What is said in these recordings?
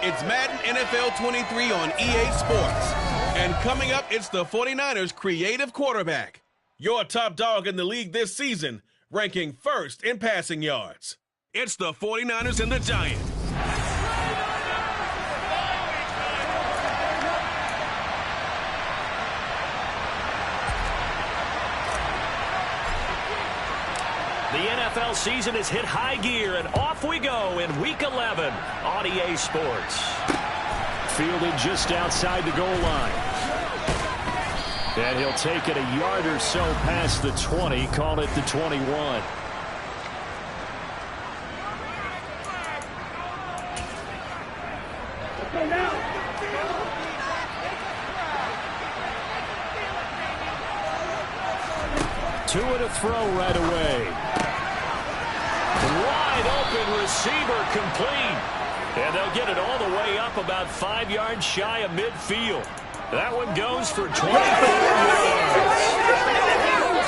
It's Madden NFL 23 on EA Sports. And coming up, it's the 49ers creative quarterback. Your top dog in the league this season, ranking first in passing yards. It's the 49ers and the Giants. The NFL season has hit high gear, and off we go in Week 11 on EA Sports. Fielded just outside the goal line. And he'll take it a yard or so past the 20, call it the 21. Two and a throw right away. Wide open receiver complete. And they'll get it all the way up about 5 yards shy of midfield. That one goes for 24 yards.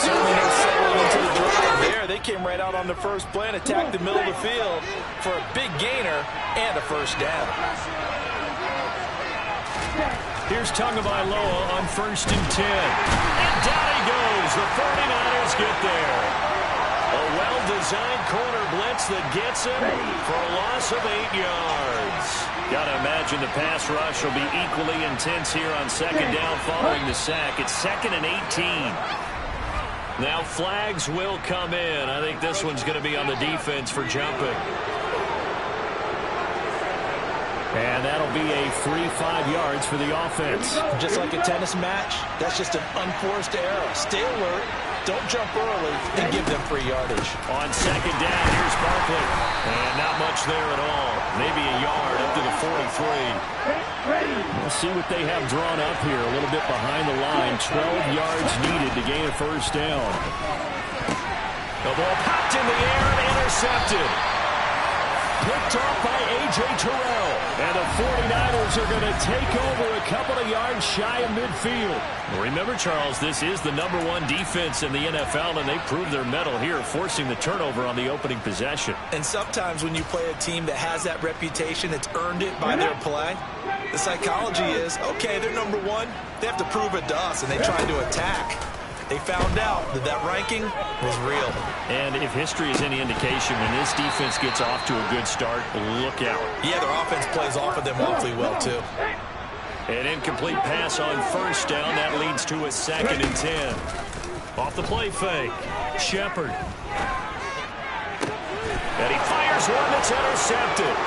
Certainly no settling into the drive there. They came right out on the first play and attacked the middle of the field for a big gainer and a first down. Here's Tagovailoa on 1st and 10. And down he goes. The 49ers get there. A well-designed corner blitz that gets him for a loss of 8 yards. Got to imagine the pass rush will be equally intense here on 2nd down following the sack. It's 2nd and 18. Now flags will come in. I think this one's going to be on the defense for jumping. And that'll be a free 5 yards for the offense. Just like a tennis match, that's just an unforced error. Stay alert, don't jump early, and give them free yardage. On 2nd down, here's Barkley. And not much there at all. Maybe a yard up to the 43. We'll see what they have drawn up here. A little bit behind the line. 12 yards needed to gain a first down. The ball popped in the air and intercepted. Picked off by A.J. Terrell. And the 49ers are going to take over a couple of yards shy of midfield. Remember, Charles, this is the #1 defense in the NFL, and they proved their mettle here, forcing the turnover on the opening possession. And sometimes when you play a team that has that reputation, it's earned it by their play. The psychology is, okay, they're #1. They have to prove it to us, and they try to attack. They found out that that ranking was real. And if history is any indication, when this defense gets off to a good start, look out. Yeah, their offense plays off of them awfully well, too. An incomplete pass on 1st down. That leads to a 2nd and 10. Off the play fake. Shepard. And he fires one that's intercepted.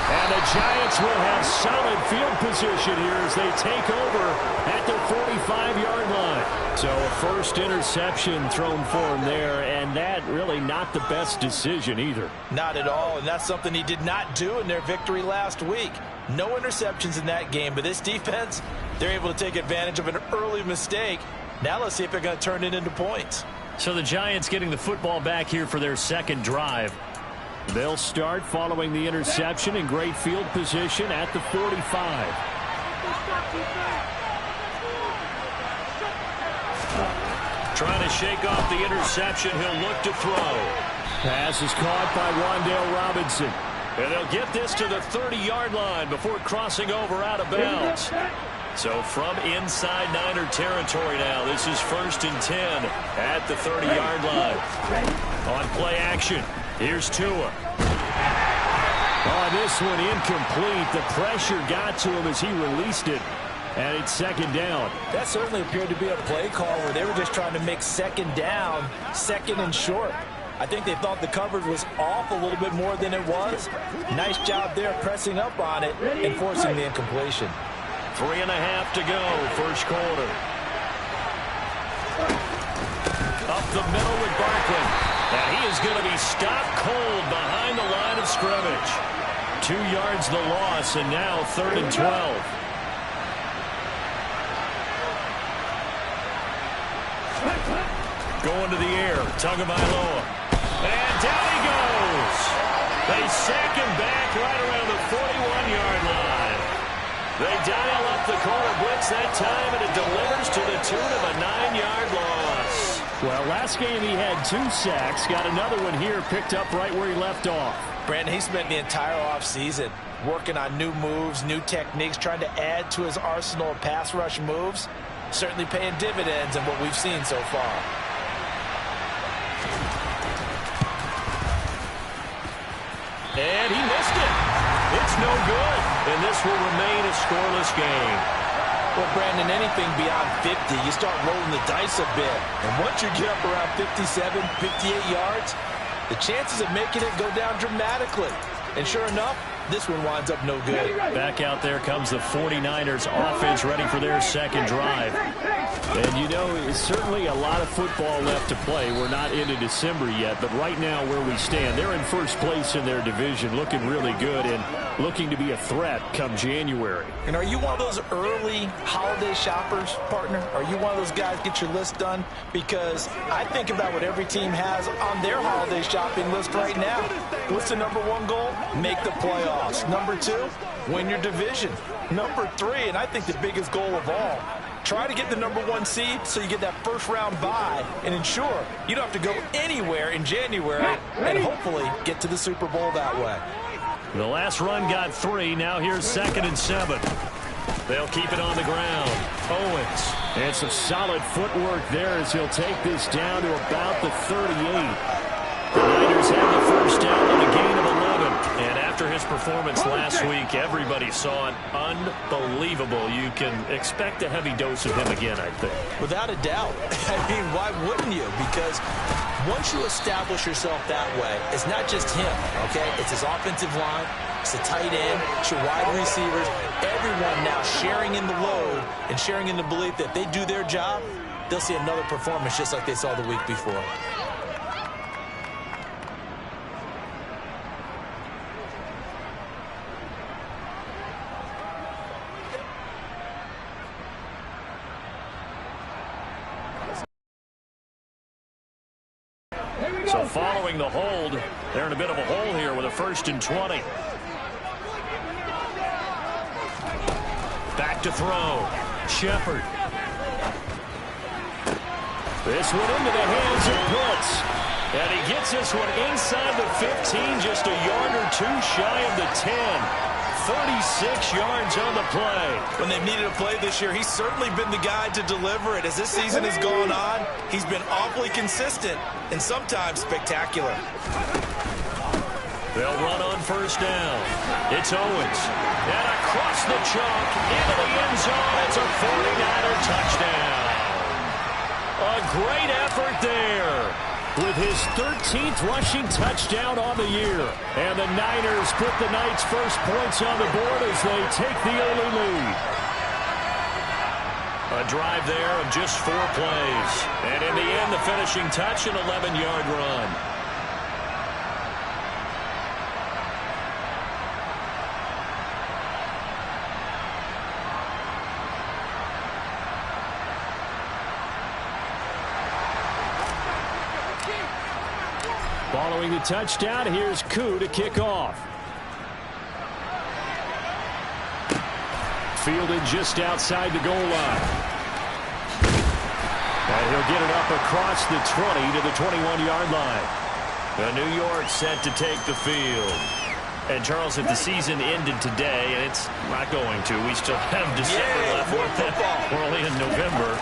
And the Giants will have solid field position here as they take over at their 45-yard line. So a first interception thrown for him there, and that really not the best decision either. Not at all, and that's something he did not do in their victory last week. No interceptions in that game, but this defense, they're able to take advantage of an early mistake. Now let's see if they're going to turn it into points. So the Giants getting the football back here for their 2nd drive. They'll start following the interception in great field position at the 45. Trying to shake off the interception. He'll look to throw. Pass is caught by Wan'Dale Robinson. And they'll get this to the 30-yard line before crossing over out of bounds. So from inside Niner territory now, this is 1st and 10 at the 30-yard line. On play action, here's Tua. Oh, this one incomplete. The pressure got to him as he released it. And it's 2nd down. That certainly appeared to be a play call where they were just trying to make 2nd down, 2nd and short. I think they thought the coverage was off a little bit more than it was. Nice job there pressing up on it and forcing the incompletion. 3.5 to go, first quarter. Up the middle with Barkley. And he is going to be stopped cold behind the line of scrimmage. 2 yards the loss, and now 3rd and 12. Going to the air, Tagovailoa. And down he goes. They sack him back right around the 41-yard line. They dial up the corner blitz that time, and it delivers to the tune of a 9-yard loss. Well, last game he had 2 sacks. Got another one here, picked up right where he left off. Brandon, he spent the entire offseason working on new moves, new techniques, trying to add to his arsenal of pass rush moves. Certainly paying dividends in what we've seen so far. And he missed it. It's no good. And this will remain a scoreless game. Well, Brandon, anything beyond 50, you start rolling the dice a bit. And once you get up around 57, 58 yards, the chances of making it go down dramatically. And sure enough, this one winds up no good. Back out there comes the 49ers offense ready for their second drive. And, you know, it's certainly a lot of football left to play. We're not into December yet, but right now where we stand, they're in first place in their division, looking really good and looking to be a threat come January. And are you one of those early holiday shoppers, partner? Are you one of those guys get your list done? Because I think about what every team has on their holiday shopping list right now. What's the #1 goal? Make the playoffs. #2, win your division. #3, and I think the biggest goal of all, try to get the #1 seed so you get that first-round bye and ensure you don't have to go anywhere in January and hopefully get to the Super Bowl that way. The last run got 3. Now here's 2nd and 7. They'll keep it on the ground. Owens. And some solid footwork there as he'll take this down to about the 38. The Niners have the first down on a gain of 11. And after his performance last week, everybody saw it. Unbelievable. You can expect a heavy dose of him again, I think. Without a doubt. I mean, why wouldn't you? Because once you establish yourself that way, it's not just him, okay? It's his offensive line, it's the tight end, it's your wide receivers, everyone now sharing in the load and sharing in the belief that they do their job, they'll see another performance just like they saw the week before. So following the hold, they're in a bit of a hole here with a 1st and 20. Back to throw. Shepard. This one into the hands of Pitts. And he gets this one inside the 15, just a yard or 2 shy of the 10. 36 yards on the play. When they've needed a play this year, he's certainly been the guy to deliver it. As this season has gone on, he's been awfully consistent and sometimes spectacular. They'll run on 1st down. It's Owens. And across the chalk into the end zone. It's a 49er touchdown. A great effort there, with his 13th rushing touchdown on the year. And the Niners put the Knights' first points on the board as they take the early lead. A drive there of just 4 plays. And in the end, the finishing touch, an 11-yard run. Following the touchdown, here's Koo to kick off. Fielded just outside the goal line. And he'll get it up across the 20 to the 21-yard line. The New York set to take the field. And, Charles, if the season ended today, and it's not going to, we still have December left. We're only in November.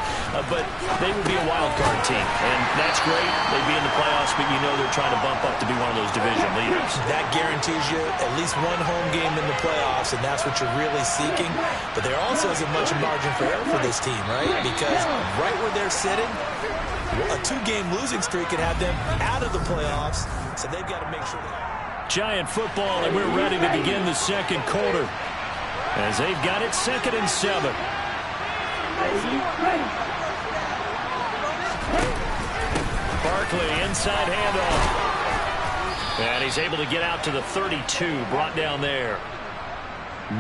But they would be a wild card team. And that's great. They'd be in the playoffs, but you know they're trying to bump up to be one of those division leaders. That guarantees you at least one home game in the playoffs, and that's what you're really seeking. But there also isn't much margin for error for this team, right? Because right where they're sitting, a 2-game losing streak could have them out of the playoffs. So they've got to make sure they... Giant football, and we're ready to begin the second quarter as they've got it 2nd and 7. Barkley inside handoff. And he's able to get out to the 32, brought down there.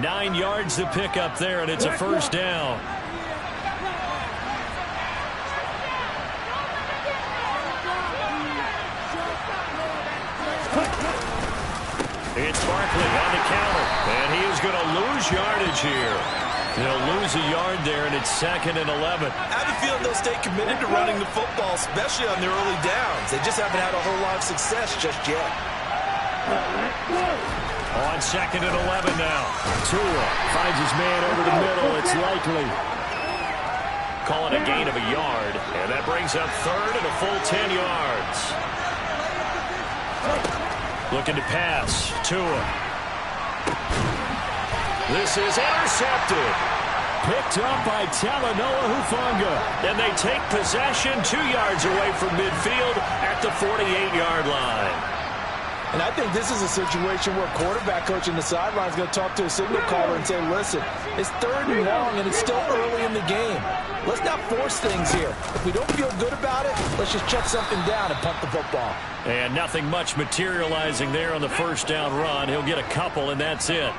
9 yards to pick up there, and it's a 1st down. It's Barkley on the counter, and he is going to lose yardage here. They'll lose a yard there, and it's 2nd and 11. I have a feeling they'll stay committed to running the football, especially on their early downs. They just haven't had a whole lot of success just yet. On 2nd and 11 now. Tua finds his man over the middle. It's likely. Call it a gain of a yard, and that brings up 3rd and a full 10 yards. Looking to pass. Tua. This is intercepted. Picked up by Talanoa Hufanga. And they take possession 2 yards away from midfield at the 48-yard line. And I think this is a situation where quarterback coach in the sideline is going to talk to a signal caller and say, listen, it's 3rd and long and it's still early in the game. Let's not force things here. If we don't feel good about it, let's just check something down and punt the football. And nothing much materializing there on the first down run. He'll get a couple, and that's it.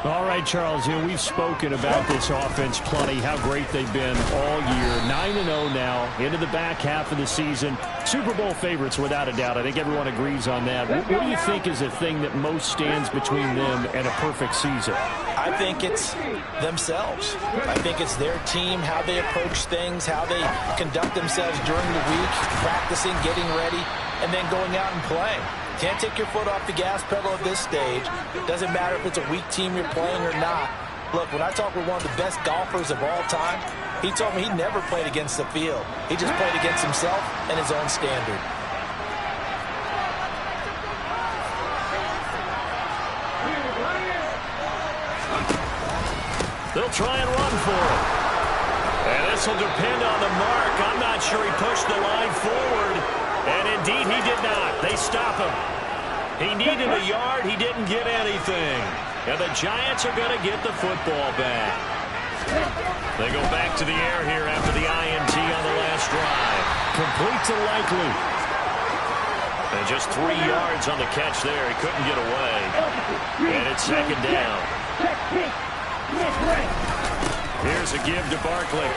All right, Charles, we've spoken about this offense plenty, how great they've been all year. 9-0 now, into the back half of the season. Super Bowl favorites, without a doubt. I think everyone agrees on that. What do you think is the thing that most stands between them and a perfect season? I think it's themselves. I think it's their team, how they approach things, how they conduct themselves during the week, practicing, getting ready, and then going out and playing. Can't take your foot off the gas pedal at this stage. Doesn't matter if it's a weak team you're playing or not. Look, when I talk with one of the best golfers of all time, he told me he never played against the field. He just played against himself and his own standard. They'll try and run for it. And this will depend on the mark. I'm not sure he pushed the line forward. And indeed, he did not. They stop him. He needed a yard. He didn't get anything. And the Giants are going to get the football back. They go back to the air here after the INT on the last drive. Complete to Likely. And just 3 yards on the catch there. He couldn't get away. And it's 2nd down. Here's a give to Barkley.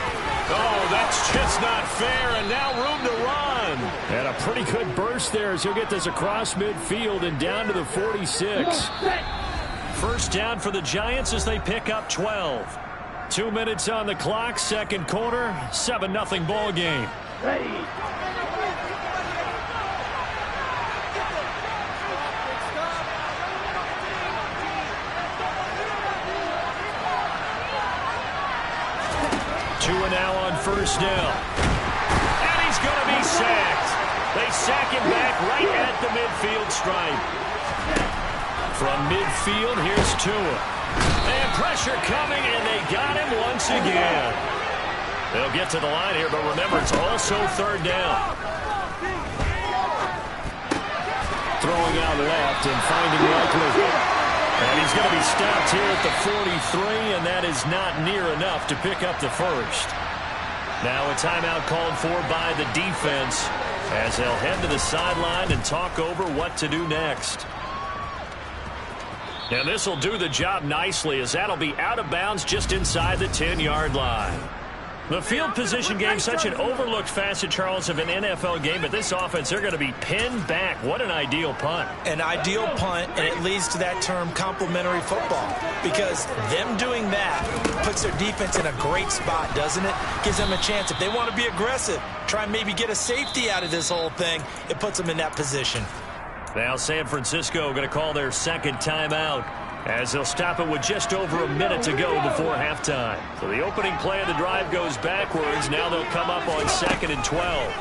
Oh, that's just not fair, and now room to run. And a pretty good burst there as he'll get this across midfield and down to the 46. First down for the Giants as they pick up 12. 2 minutes on the clock, 2nd quarter, 7-0 ball game. Tua now on first down. And he's going to be sacked. They sack him back right at the midfield stripe. From midfield, here's Tua. And pressure coming, and they got him once again. They'll get to the line here, but remember, it's also 3rd down. Throwing out left and finding Likely. And he's going to be stopped here at the 43, and that is not near enough to pick up the first. Now a timeout called for by the defense as they'll head to the sideline and talk over what to do next. And this will do the job nicely as that'll be out of bounds just inside the 10-yard line. The field position game, such an overlooked facet, Charles, of an NFL game, but this offense, they're going to be pinned back. What an ideal punt. An ideal punt, and it leads to that term complementary football, because them doing that puts their defense in a great spot, doesn't it? Gives them a chance. If they want to be aggressive, try and maybe get a safety out of this whole thing, it puts them in that position. Now San Francisco going to call their 2nd timeout, as they'll stop it with just over a minute to go before halftime. So the opening play of the drive goes backwards. Now they'll come up on 2nd and 12.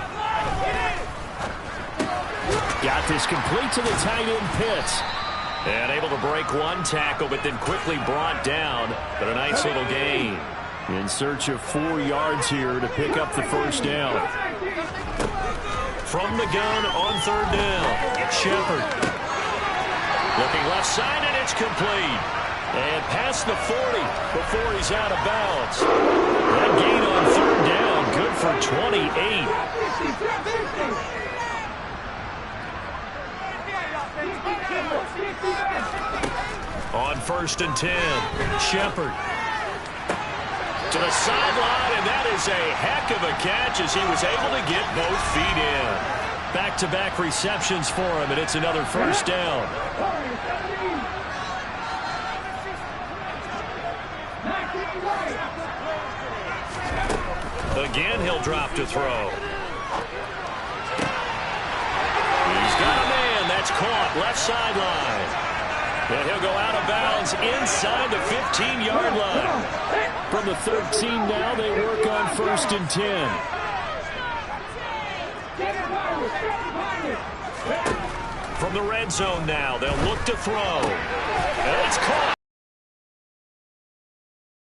Got this complete to the tight end Pitts. And able to break one tackle, but then quickly brought down. But a nice little gain. In search of 4 yards here to pick up the first down. From the gun on 3rd down, Shepard. Looking left side, and it's complete. And past the 40 before he's out of bounds. That gain on 3rd down, good for 28. On 1st and 10, Shepard. To the sideline, and that is a heck of a catch as he was able to get both feet in. Back-to-back receptions for him, and it's another first down. Again, he'll drop to throw. He's got a man. That's caught. Left sideline. And he'll go out of bounds inside the 15-yard line. From the 13 now, they work on 1st and 10. From the red zone now, they'll look to throw. And it's caught.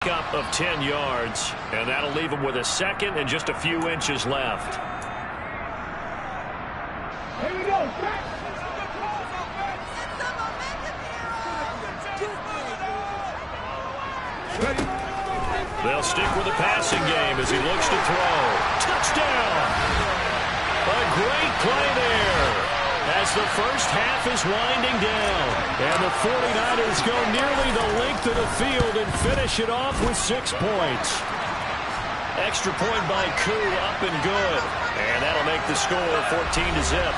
Up of 10 yards, and that'll leave him with a second and just a few inches left. Here we go. They'll stick with the passing game as he looks to throw. Touchdown! A great play there as the first half is winding down. And the 49ers go nearly the length of the field and finish it off with 6 points. Extra point by Koo, up and good. And that'll make the score 14-0.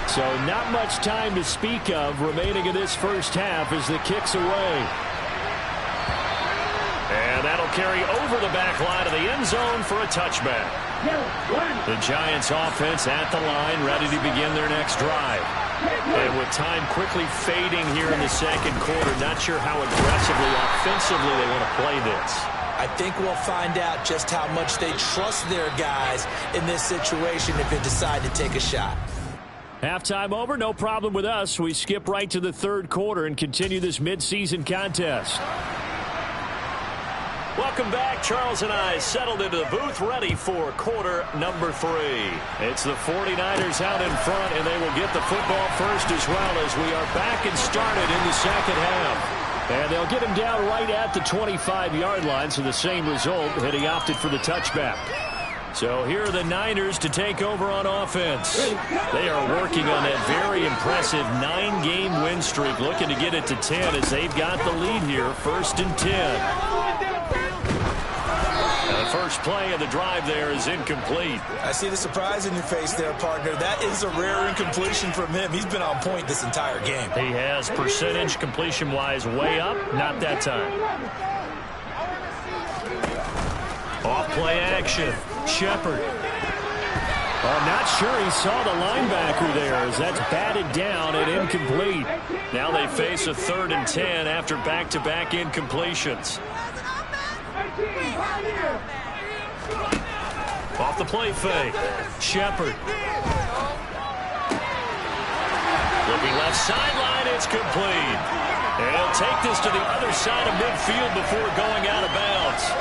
So not much time to speak of remaining in this first half as the kick's away. And that'll carry over the back line of the end zone for a touchback. The Giants offense at the line, ready to begin their next drive. And with time quickly fading here in the second quarter, not sure how aggressively, offensively they want to play this. I think we'll find out just how much they trust their guys in this situation if they decide to take a shot. Halftime over, no problem with us. We skip right to the third quarter and continue this midseason contest. Welcome back. Charles and I settled into the booth ready for quarter number 3. It's the 49ers out in front, and they will get the football first as well as we are back and started in the second half. And they'll get him down right at the 25-yard line, so the same result, and he opted for the touchback. So here are the Niners to take over on offense. They are working on that very impressive 9-game win streak, looking to get it to 10 as they've got the lead here, 1st and 10. The first play of the drive there is incomplete. I see the surprise in your face there, partner. That is a rare incompletion from him. He's been on point this entire game. He has percentage completion-wise way up, not that time. Off-play action. Shepard. I'm not sure he saw the linebacker there as that's batted down and incomplete. Now they face a 3rd and 10 after back-to-back incompletions. Off the play fake. Shepard. Looking left sideline, it's complete. And he'll take this to the other side of midfield before going out of bounds.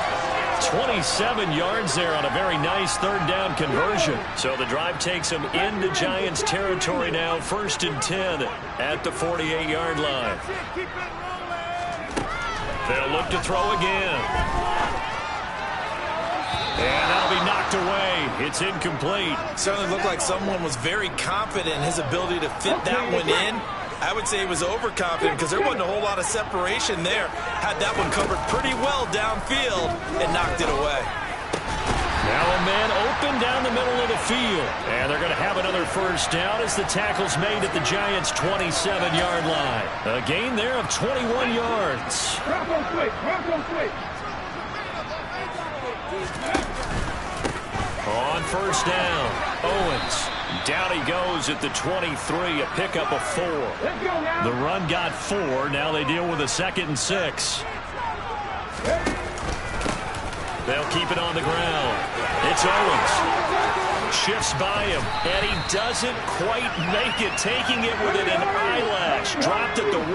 27 yards there on a very nice 3rd down conversion. So the drive takes them into Giants territory now, 1st and 10 at the 48-yard line. They'll look to throw again. And that'll be knocked away. It's incomplete. Certainly looked like someone was very confident in his ability to fit that one in. I would say he was overconfident because there wasn't a whole lot of separation there. Had that one covered pretty well downfield and knocked it away. Now a man open down the middle of the field. And they're going to have another first down as the tackle's made at the Giants' 27-yard line. A gain there of 21 yards. On first down, Owens. Down he goes at the 23, a pickup of 4. The run got 4. Now they deal with a 2nd and 6. They'll keep it on the ground. It's Owens. Shifts by him, and he doesn't quite make it, taking it within an eyelash. Dropped at the 1.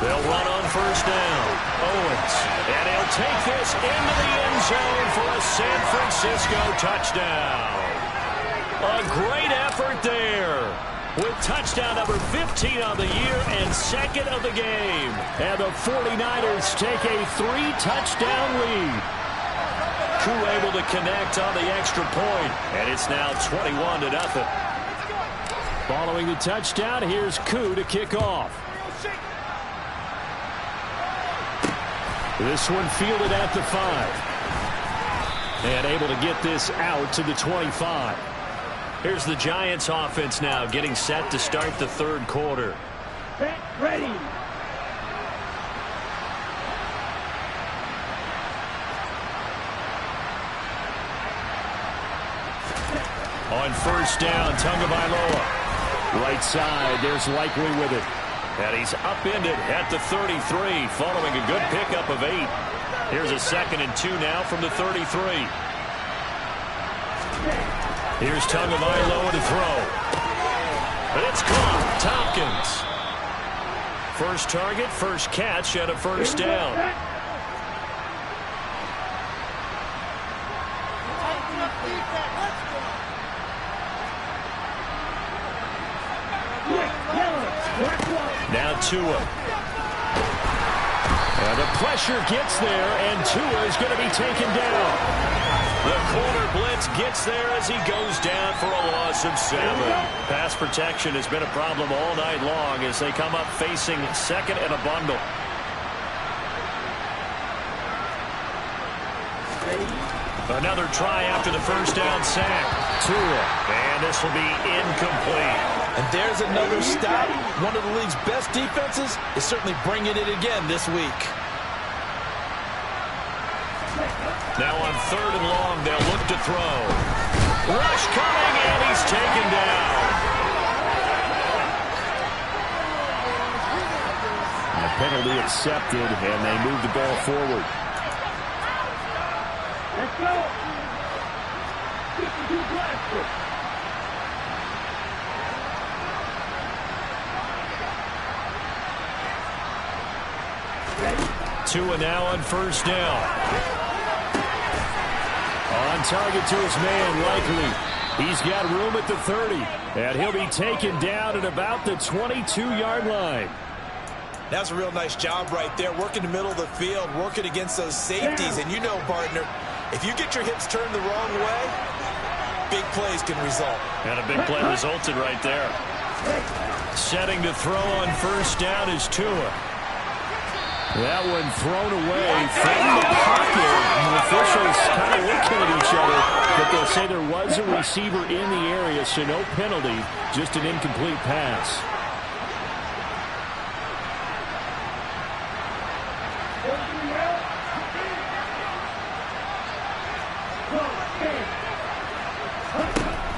They'll run on first down. Owens. And he'll take this into the end zone for a San Francisco touchdown. A great effort there with touchdown number 15 on the year and 2nd of the game. And the 49ers take a 3-touchdown lead. Koo able to connect on the extra point, and it's now 21-0. Following the touchdown, here's Koo to kick off. This one fielded at the 5. And able to get this out to the 25. Here's the Giants offense now getting set to start the third quarter. Ready. On first down, Tagovailoa. Right side, there's Likely with it. And he's upended at the 33 following a good pickup of 8. Here's a 2nd and 2 now from the 33. Here's Tagovailoa to throw. And it's caught. Tompkins. First target, first catch, and a first down. Now Tua. And the pressure gets there, and Tua is going to be taken down. The corner blitz gets there as he goes down for a loss of 7. Pass protection has been a problem all night long as they come up facing second and a bundle. Another try after the first down sack. Tua. And this will be incomplete. And there's another stop. One of the league's best defenses is certainly bringing it again this week. Now on 3rd and long, they'll look to throw. Rush coming, and he's taken down. And a penalty accepted, and they move the ball forward. Let's go. 52 blasters. Tua now on first down. On target to his man, Likely. He's got room at the 30. And he'll be taken down at about the 22-yard line. That's a real nice job right there. Working the middle of the field, working against those safeties. And you know, partner, if you get your hips turned the wrong way, big plays can result. And a big play resulted right there. Setting to throw on first down is Tua. That one thrown away from the pocket. The officials kind of looking at each other, but they'll say there was a receiver in the area, so no penalty, just an incomplete pass.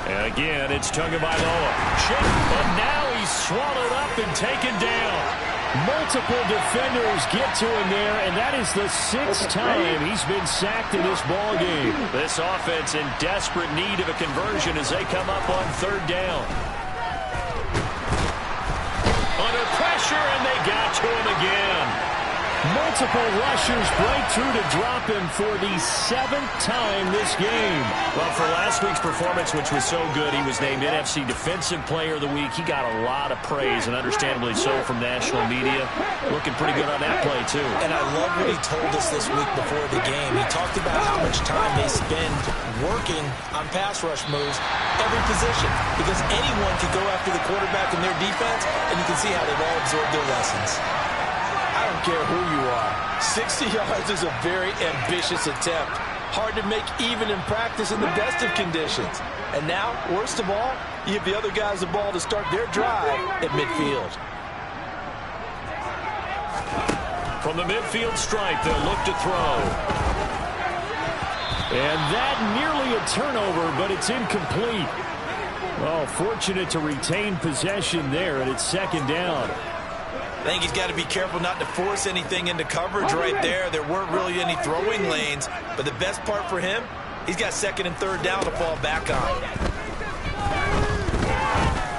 And again, it's Tagovailoa. And now he's swallowed up and taken down. Multiple defenders get to him there, and that is the 6th time he's been sacked in this ball game. This offense in desperate need of a conversion as they come up on 3rd down. Under pressure, and they got to him again. Multiple rushers break through to drop him for the 7th time this game. Well, for last week's performance, which was so good, he was named NFC Defensive Player of the Week. He got a lot of praise, and understandably so, from national media. Looking pretty good on that play, too. And I love what he told us this week before the game. He talked about how much time they spend working on pass rush moves, every position, because anyone can go after the quarterback in their defense, and you can see how they've all absorbed their lessons. I don't care who you are. 60 yards is a very ambitious attempt. Hard to make even in practice in the best of conditions. And now, worst of all, you give the other guys the ball to start their drive at midfield. From the midfield stripe, they'll look to throw. And that nearly a turnover, but it's incomplete. Oh, fortunate to retain possession there, and it's 2nd down. I think he's got to be careful not to force anything into coverage right there. There weren't really any throwing lanes, but the best part for him, he's got 2nd and 3rd down to fall back on.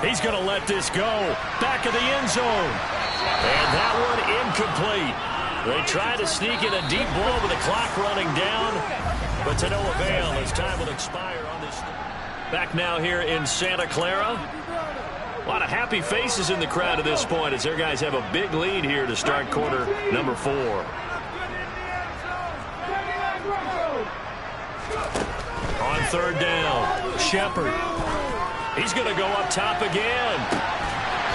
He's going to let this go. Back of the end zone. And that one incomplete. They try to sneak in a deep ball with the clock running down, but to no avail as time will expire on this. Back now here in Santa Clara. A lot of happy faces in the crowd at this point as their guys have a big lead here to start quarter number 4. On 3rd down, Shepard. He's going to go up top again.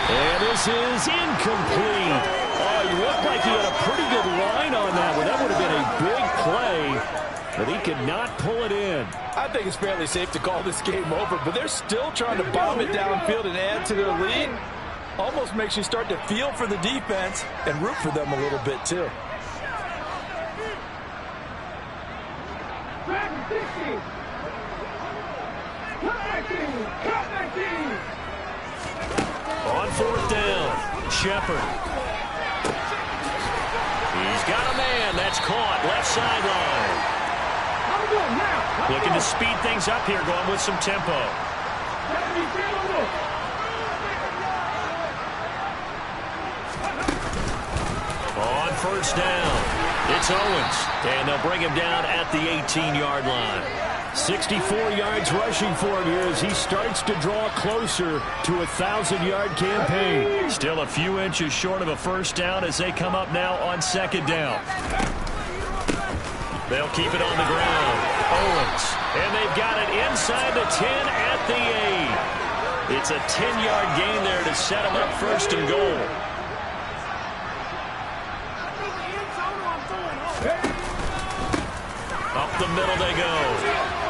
And this is incomplete. Oh, he looked like he had a pretty good line on that one. That would have been a big play. but he could not pull it in. I think it's fairly safe to call this game over, but they're still trying to bomb it downfield and add to their lead. Almost makes you start to feel for the defense and root for them a little bit, too. On fourth down, Shepard. He's got a man. That's caught. Left sideline. Looking to speed things up here, going with some tempo. On first down, it's Owens. And they'll bring him down at the 18-yard line. 64 yards rushing for him here as he starts to draw closer to a 1,000-yard campaign. Still a few inches short of a first down as they come up now on second down. They'll keep it on the ground. Owens. And they've got it inside the 10 at the 8. It's a 10-yard gain there to set them up first and goal. Up the middle they go.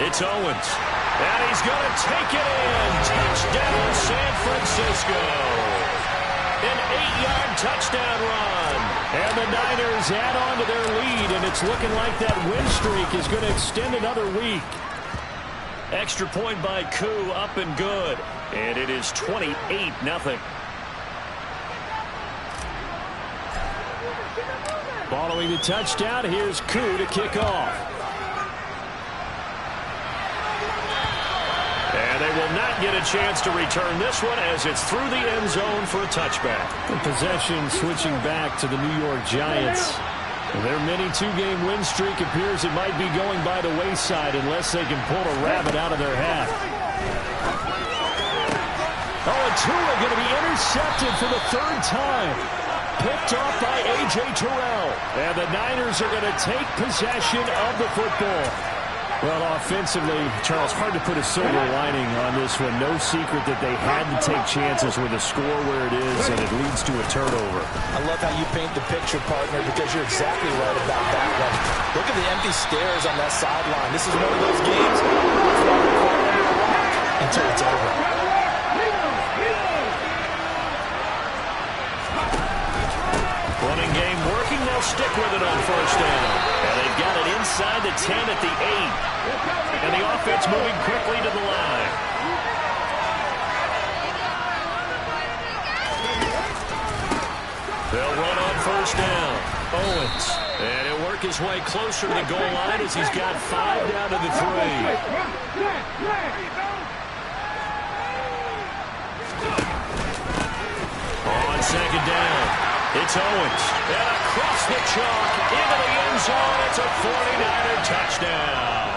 It's Owens. And he's going to take it in. Touchdown, San Francisco. An 8-yard touchdown run. And the Niners add on to their lead, and it's looking like that win streak is going to extend another week. Extra point by Koo, up and good. And it is 28-0. Following the touchdown, here's Koo to kick off. And they will not get a chance to return this one as it's through the end zone for a touchback. The possession switching back to the New York Giants. Their mini two-game win streak appears it might be going by the wayside unless they can pull a rabbit out of their hat. Oh, and Tua going to be intercepted for the third time. Picked off by A.J. Terrell. And the Niners are going to take possession of the football. Well, offensively, Charles, hard to put a silver lining on this one. No secret that they had to take chances with a score where it is, and it leads to a turnover. I love how you paint the picture, partner, because you're exactly right about that one. Look at the empty stares on that sideline. This is one of those games until it's over. Running game working. They'll stick with it on first down. And they've got it inside the 10 at the 8. And the offense moving quickly to the line. They'll run on first down. Owens. And he'll work his way closer to the goal line as he's got 5 down to the 3. On second down. It's Owens. And across the chalk into the end zone. It's a 49er touchdown.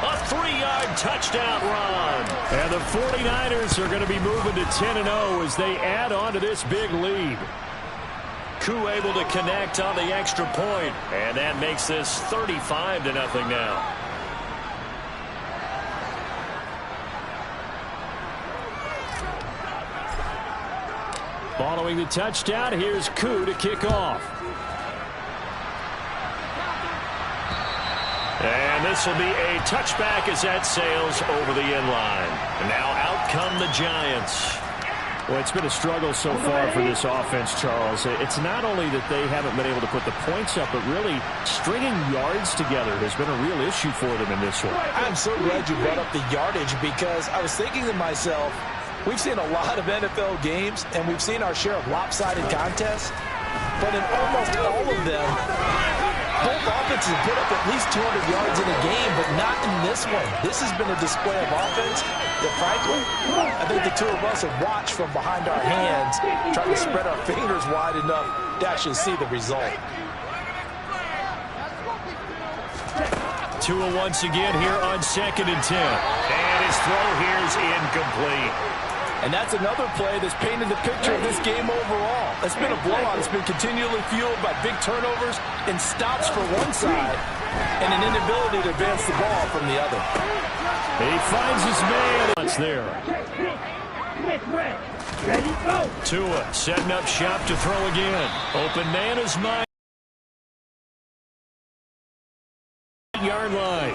A 3-yard touchdown run. And the 49ers are going to be moving to 10-0 as they add on to this big lead. Koo able to connect on the extra point. And that makes this 35-0 now. Following the touchdown, here's Koo to kick off. And this will be a touchback as that sails over the end line. And now out come the Giants. Well, it's been a struggle so far for this offense, Charles. It's not only that they haven't been able to put the points up, but really stringing yards together has been a real issue for them in this one. I'm so glad you brought up the yardage because I was thinking to myself, we've seen a lot of NFL games, and we've seen our share of lopsided contests. But in almost all of them, both offenses put up at least 200 yards in a game, but not in this one. This has been a display of offense that, frankly, I think the two of us have watched from behind our hands, trying to spread our fingers wide enough to actually see the result. Tua once again here on 2nd and 10. And his throw here is incomplete. And that's another play that's painted the picture of this game overall. It's been a blowout. It's been continually fueled by big turnovers and stops for one side and an inability to advance the ball from the other. He finds his man. It's there. Tua setting up shop to throw again. Open man is mine. 40-yard line.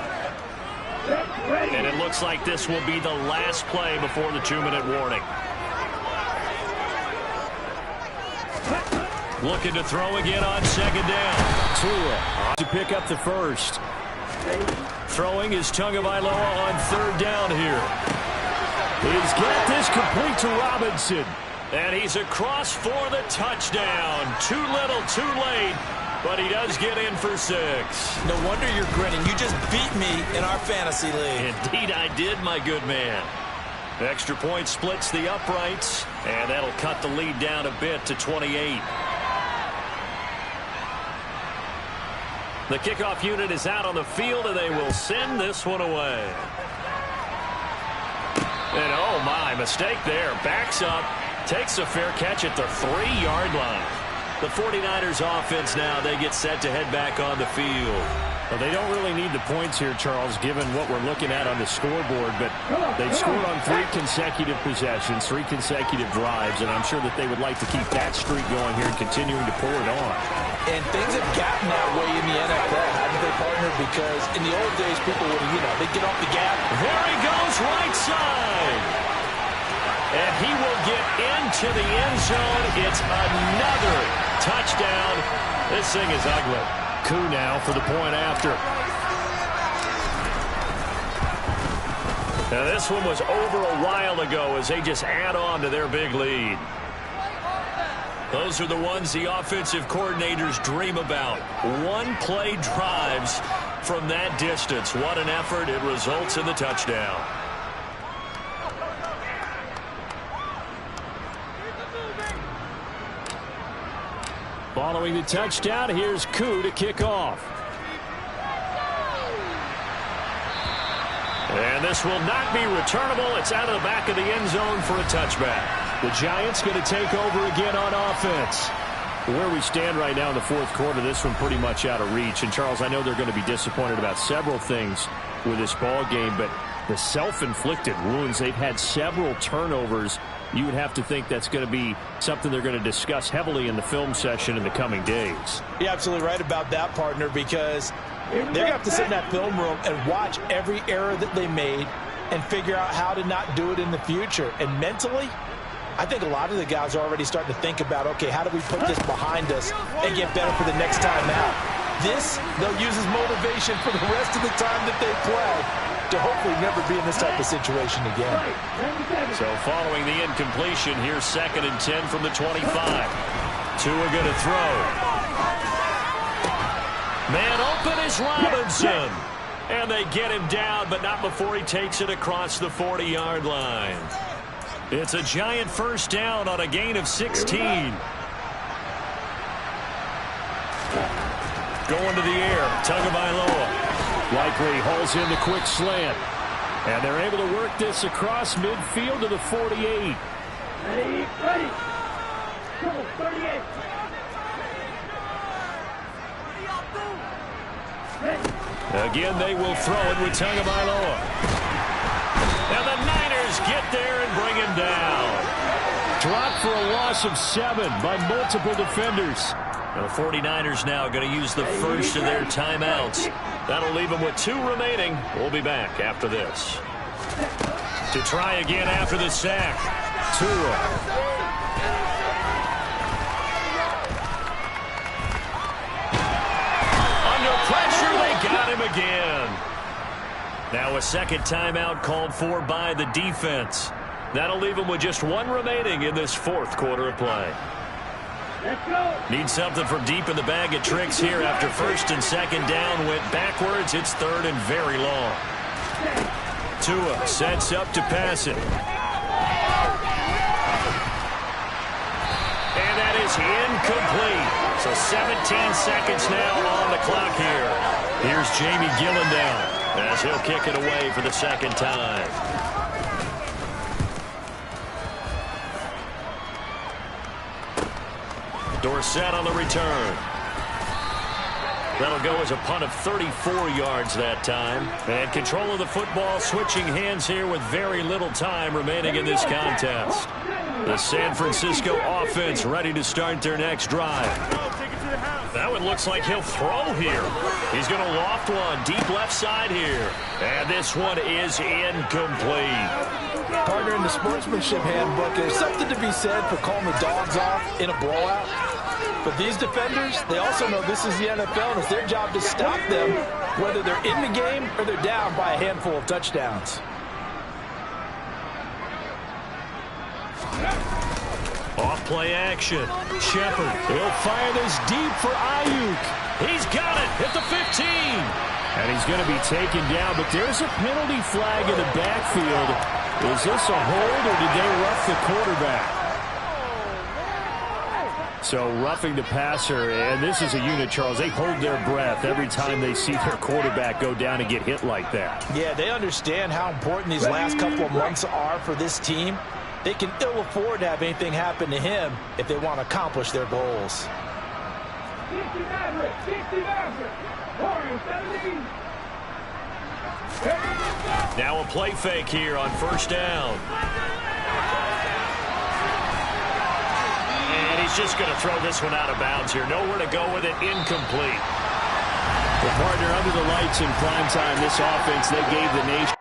And it looks like this will be the last play before the 2-minute warning. Looking to throw again on second down. Tua to pick up the first. Throwing is Tagovailoa on third down here. He's got this complete to Robinson. And he's across for the touchdown. Too little, too late. But he does get in for 6. No wonder you're grinning. You just beat me in our fantasy league. Indeed I did, my good man. Extra point splits the uprights. And that'll cut the lead down a bit to 28. The kickoff unit is out on the field, and they will send this one away. And oh my, mistake there. Backs up, takes a fair catch at the 3-yard line. The 49ers offense now, they get set to head back on the field. Well, they don't really need the points here, Charles, given what we're looking at on the scoreboard. But they've scored on 3 consecutive possessions, 3 consecutive drives, and I'm sure that they would like to keep that streak going here and continuing to pour it on. And things have gotten that way in the NFL, haven't they, partner? Because in the old days, people would, they'd get off the gap. There he goes, right side. And he will get into the end zone. It's another touchdown. This thing is ugly. Coup now for the point after. Now this one was over a while ago as they just add on to their big lead. Those are the ones the offensive coordinators dream about. One-play drives from that distance. What an effort. It results in the touchdown. Following the touchdown, here's Koo to kick off. And this will not be returnable. It's out of the back of the end zone for a touchback. The Giants going to take over again on offense. Where we stand right now in the fourth quarter, this one pretty much out of reach. And, Charles, I know they're going to be disappointed about several things with this ball game, but the self-inflicted wounds, they've had several turnovers. You would have to think that's going to be something they're going to discuss heavily in the film session in the coming days. You're absolutely right about that, partner, because they're going to have to sit in that film room and watch every error that they made and figure out how to not do it in the future. And mentally, I think a lot of the guys are already starting to think about, okay, how do we put this behind us and get better for the next time out? This, they'll use as motivation for the rest of the time that they play to hopefully never be in this type of situation again. So following the incompletion, here's 2nd and 10 from the 25. Tua going to throw. Man open is Robinson. And they get him down, but not before he takes it across the 40-yard line. It's a giant first down on a gain of 16. Going to the air, Tagovailoa. Likely hauls in the quick slant. And they're able to work this across midfield to the 48. Ready. Go, 38. Again, they will throw it with Tagovailoa. And the Niners get there and bring him down. Dropped for a loss of 7 by multiple defenders. The 49ers now going to use the first of their timeouts. That'll leave them with 2 remaining. We'll be back after this. To try again after the sack. Tua. Under pressure, they got him again. Now a second timeout called for by the defense. That'll leave them with just 1 remaining in this fourth quarter of play. Need something from deep in the bag of tricks here after 1st and 2nd down. Went backwards. It's 3rd and very long. Tua sets up to pass it. And that is incomplete. So 17 seconds now on the clock here. Here's Jamie Gillendown as he'll kick it away for the 2nd time. Dorsett on the return. That'll go as a punt of 34 yards that time. And control of the football, switching hands here with very little time remaining in this contest. The San Francisco offense ready to start their next drive. Take it to the house. That one looks like he'll throw here. He's going to loft one deep left side here. And this one is incomplete. Partner, in the sportsmanship handbook, there's something to be said for calling the dogs off in a blowout. But these defenders, they also know this is the NFL, and it's their job to stop them, whether they're in the game or they're down by a handful of touchdowns. Off play action. Shepard. He'll fire this deep for Ayuk. He's got it at the 15. And he's going to be taken down, but there's a penalty flag in the backfield. Is this a hold, or did they rough the quarterback? So roughing the passer, and this is a unit, Charles. They hold their breath every time they see their quarterback go down and get hit like that. Yeah, they understand how important these last couple of months are for this team. They can ill afford to have anything happen to him if they want to accomplish their goals. Now a play fake here on first down. And he's just going to throw this one out of bounds here. Nowhere to go with it. Incomplete. The partner under the lights in prime time. This offense, they gave the nation.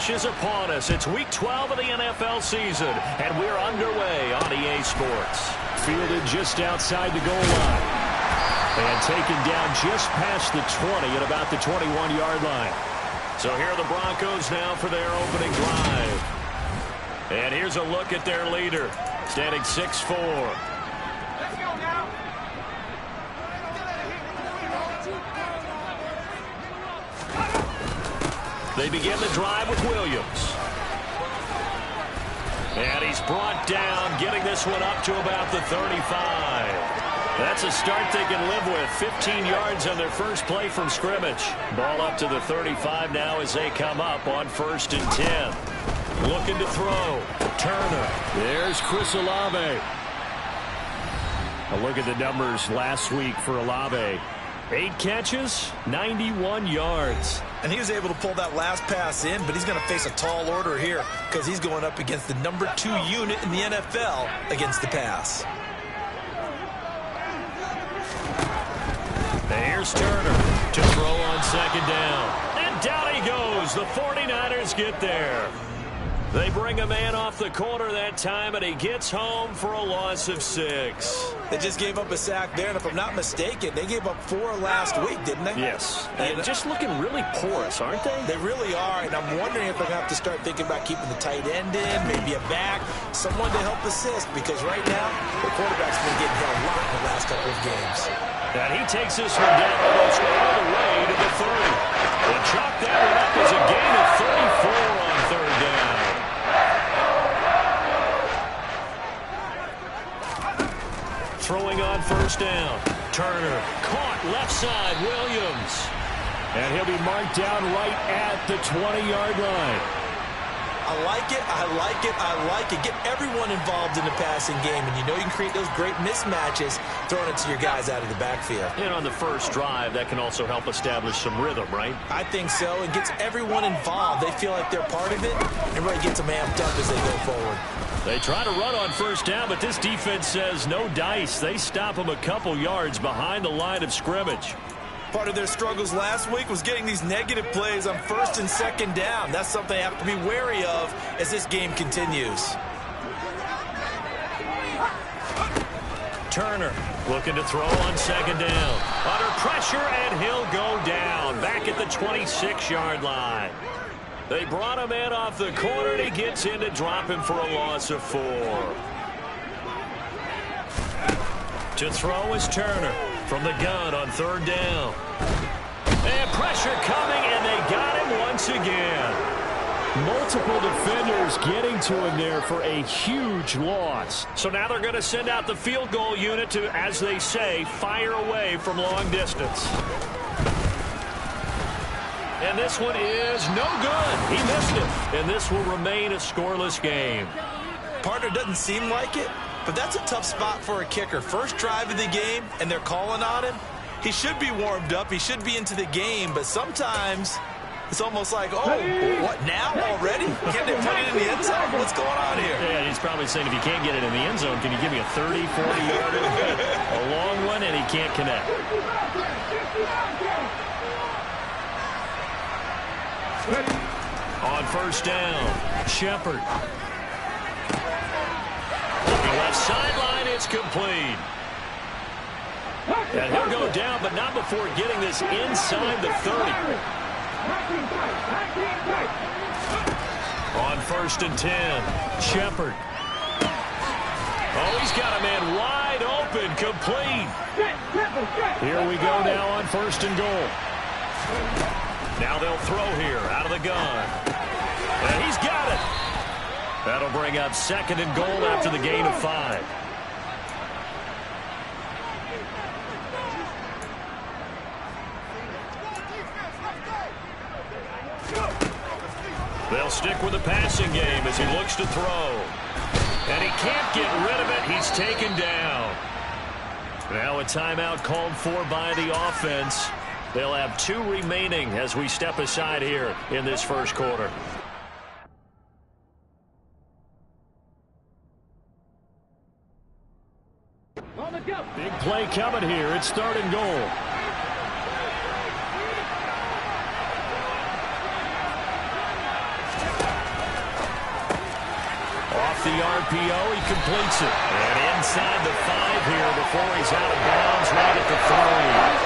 finish is upon us. It's Week 12 of the NFL season, and we're underway on EA Sports. Fielded just outside the goal line. And taken down just past the 20 at about the 21-yard line. So here are the Broncos now for their opening drive. And here's a look at their leader, standing 6'4". Let's go now. They begin the drive with Williams. And he's brought down, getting this one up to about the 35. That's a start they can live with. 15 yards on their first play from scrimmage. Ball up to the 35 now as they come up on 1st and 10. Looking to throw. Turner. There's Chris Olave. A look at the numbers last week for Olave. 8 catches, 91 yards. And he was able to pull that last pass in, but he's going to face a tall order here because he's going up against the number 2 unit in the NFL against the pass. Here's Turner to throw on 2nd down. And down he goes. The 49ers get there. They bring a man off the corner that time, and he gets home for a loss of 6. They just gave up a sack there, and if I'm not mistaken, they gave up 4 last week, didn't they? Yes. And just looking really porous, aren't they? They really are, and I'm wondering if they're going to have to start thinking about keeping the tight end in, maybe a back, someone to help assist, because right now, the quarterback's been getting hit a lot in the last couple of games. And he takes this one down almost all the way to the 30. And chalk that one up as a gain of 34 on 3rd down. Throwing on 1st down. Turner caught left side. Williams. And he'll be marked down right at the 20-yard line. I like it, I like it, I like it. Get everyone involved in the passing game, and you know you can create those great mismatches throwing it to your guys out of the backfield. And on the first drive, that can also help establish some rhythm, right? I think so. It gets everyone involved. They feel like they're part of it, and really gets them amped up as they go forward. They try to run on 1st down, but this defense says no dice. They stop them a couple yards behind the line of scrimmage. Part of their struggles last week was getting these negative plays on 1st and 2nd down. That's something they have to be wary of as this game continues. Turner looking to throw on 2nd down. Under pressure, and he'll go down back at the 26-yard line. They brought him in off the corner, and he gets in to drop him for a loss of 4. To throw is Turner from the gun on 3rd down. And pressure coming, and they got him once again. Multiple defenders getting to him there for a huge loss. So now they're going to send out the field goal unit to, as they say, fire away from long distance. And this one is no good. He missed it. And this will remain a scoreless game. Partner doesn't seem like it, but that's a tough spot for a kicker. First drive of the game, and they're calling on him. He should be warmed up. He should be into the game, but sometimes it's almost like, oh, what, now already? Can't they put it in the end zone? What's going on here? Yeah, he's probably saying, if you can't get it in the end zone, can you give me a 30, 40-yarder? A long one, and he can't connect. On 1st down, Shepard. Looking left sideline, it's complete. And he'll go down, but not before getting this inside the 30. On 1st and 10, Shepard. Oh, he's got a man wide open, complete. Here we go now on 1st and goal. Now they'll throw here out of the gun. And he's got it. That'll bring up 2nd and goal after the gain of 5. They'll stick with the passing game as he looks to throw. And he can't get rid of it. He's taken down. Now a timeout called for by the offense. They'll have 2 remaining as we step aside here in this first quarter. Big play coming here. It's 3rd and goal. the RPO. He completes it. And inside the 5 here before he's out of bounds right at the 3.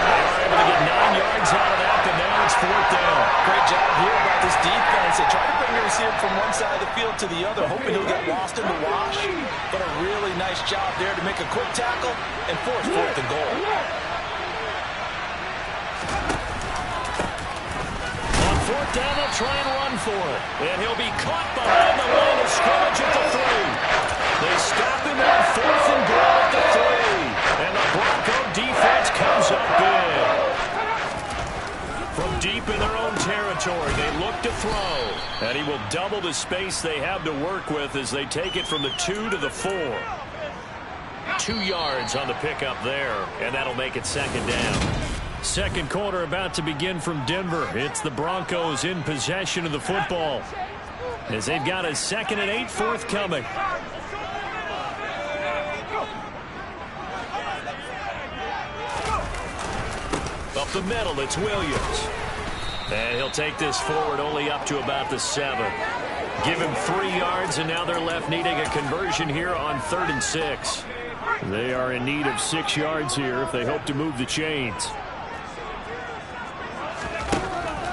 They are able to get 9 yards out of that, but now it's 4th down. Great job here by this defense. They try to bring the receiver from one side of the field to the other, hoping he'll get lost in the wash. But a really nice job there to make a quick tackle and force 4th and goal. On 4th down, they'll try and run for it. And he'll be caught behind the line of scrimmage at the 3. They stop him on 4th and goal at the 3. And the Bronco defense comes up big. From deep in their own territory, they look to throw. And he will double the space they have to work with as they take it from the 2 to the 4. 2 yards on the pickup there, and that'll make it 2nd down. Second quarter about to begin from Denver. It's the Broncos in possession of the football as they've got a 2nd and 8 forthcoming. Up the middle, it's Williams. And he'll take this forward only up to about the 7. Give him 3 yards, and now they're left needing a conversion here on 3rd and 6. They are in need of 6 yards here if they hope to move the chains.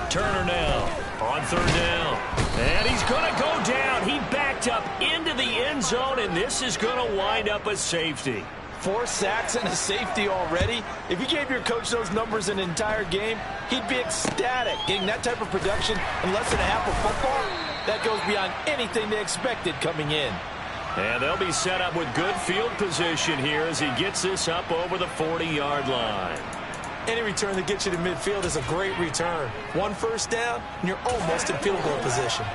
Turner now on 3rd down. And he's going to go down. He backed up into the end zone, and this is going to wind up a safety. 4 sacks and a safety already. If you gave your coach those numbers in an entire game, he'd be ecstatic. Getting that type of production in less than a half of football, that goes beyond anything they expected coming in. And they'll be set up with good field position here as he gets this up over the 40-yard line. Any return that gets you to midfield is a great return. 1 first down, and you're almost in field goal position.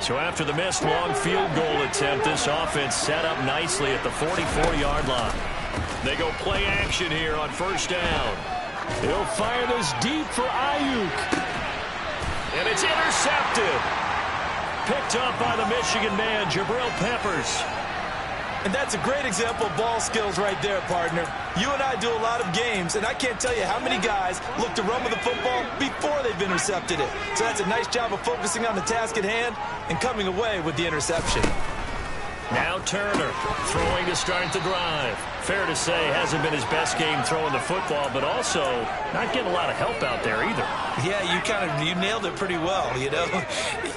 So after the missed long field goal attempt, this offense set up nicely at the 44-yard line. They go play action here on 1st down. He'll fire this deep for Ayuk. And it's intercepted. Picked up by the Michigan man, Jabril Peppers. And that's a great example of ball skills right there, partner. You and I do a lot of games, and I can't tell you how many guys look to run with the football before they've intercepted it. So that's a nice job of focusing on the task at hand and coming away with the interception. Now Turner throwing to start the drive. Fair to say, hasn't been his best game throwing the football, but also not getting a lot of help out there either. Yeah, you nailed it pretty well, you know.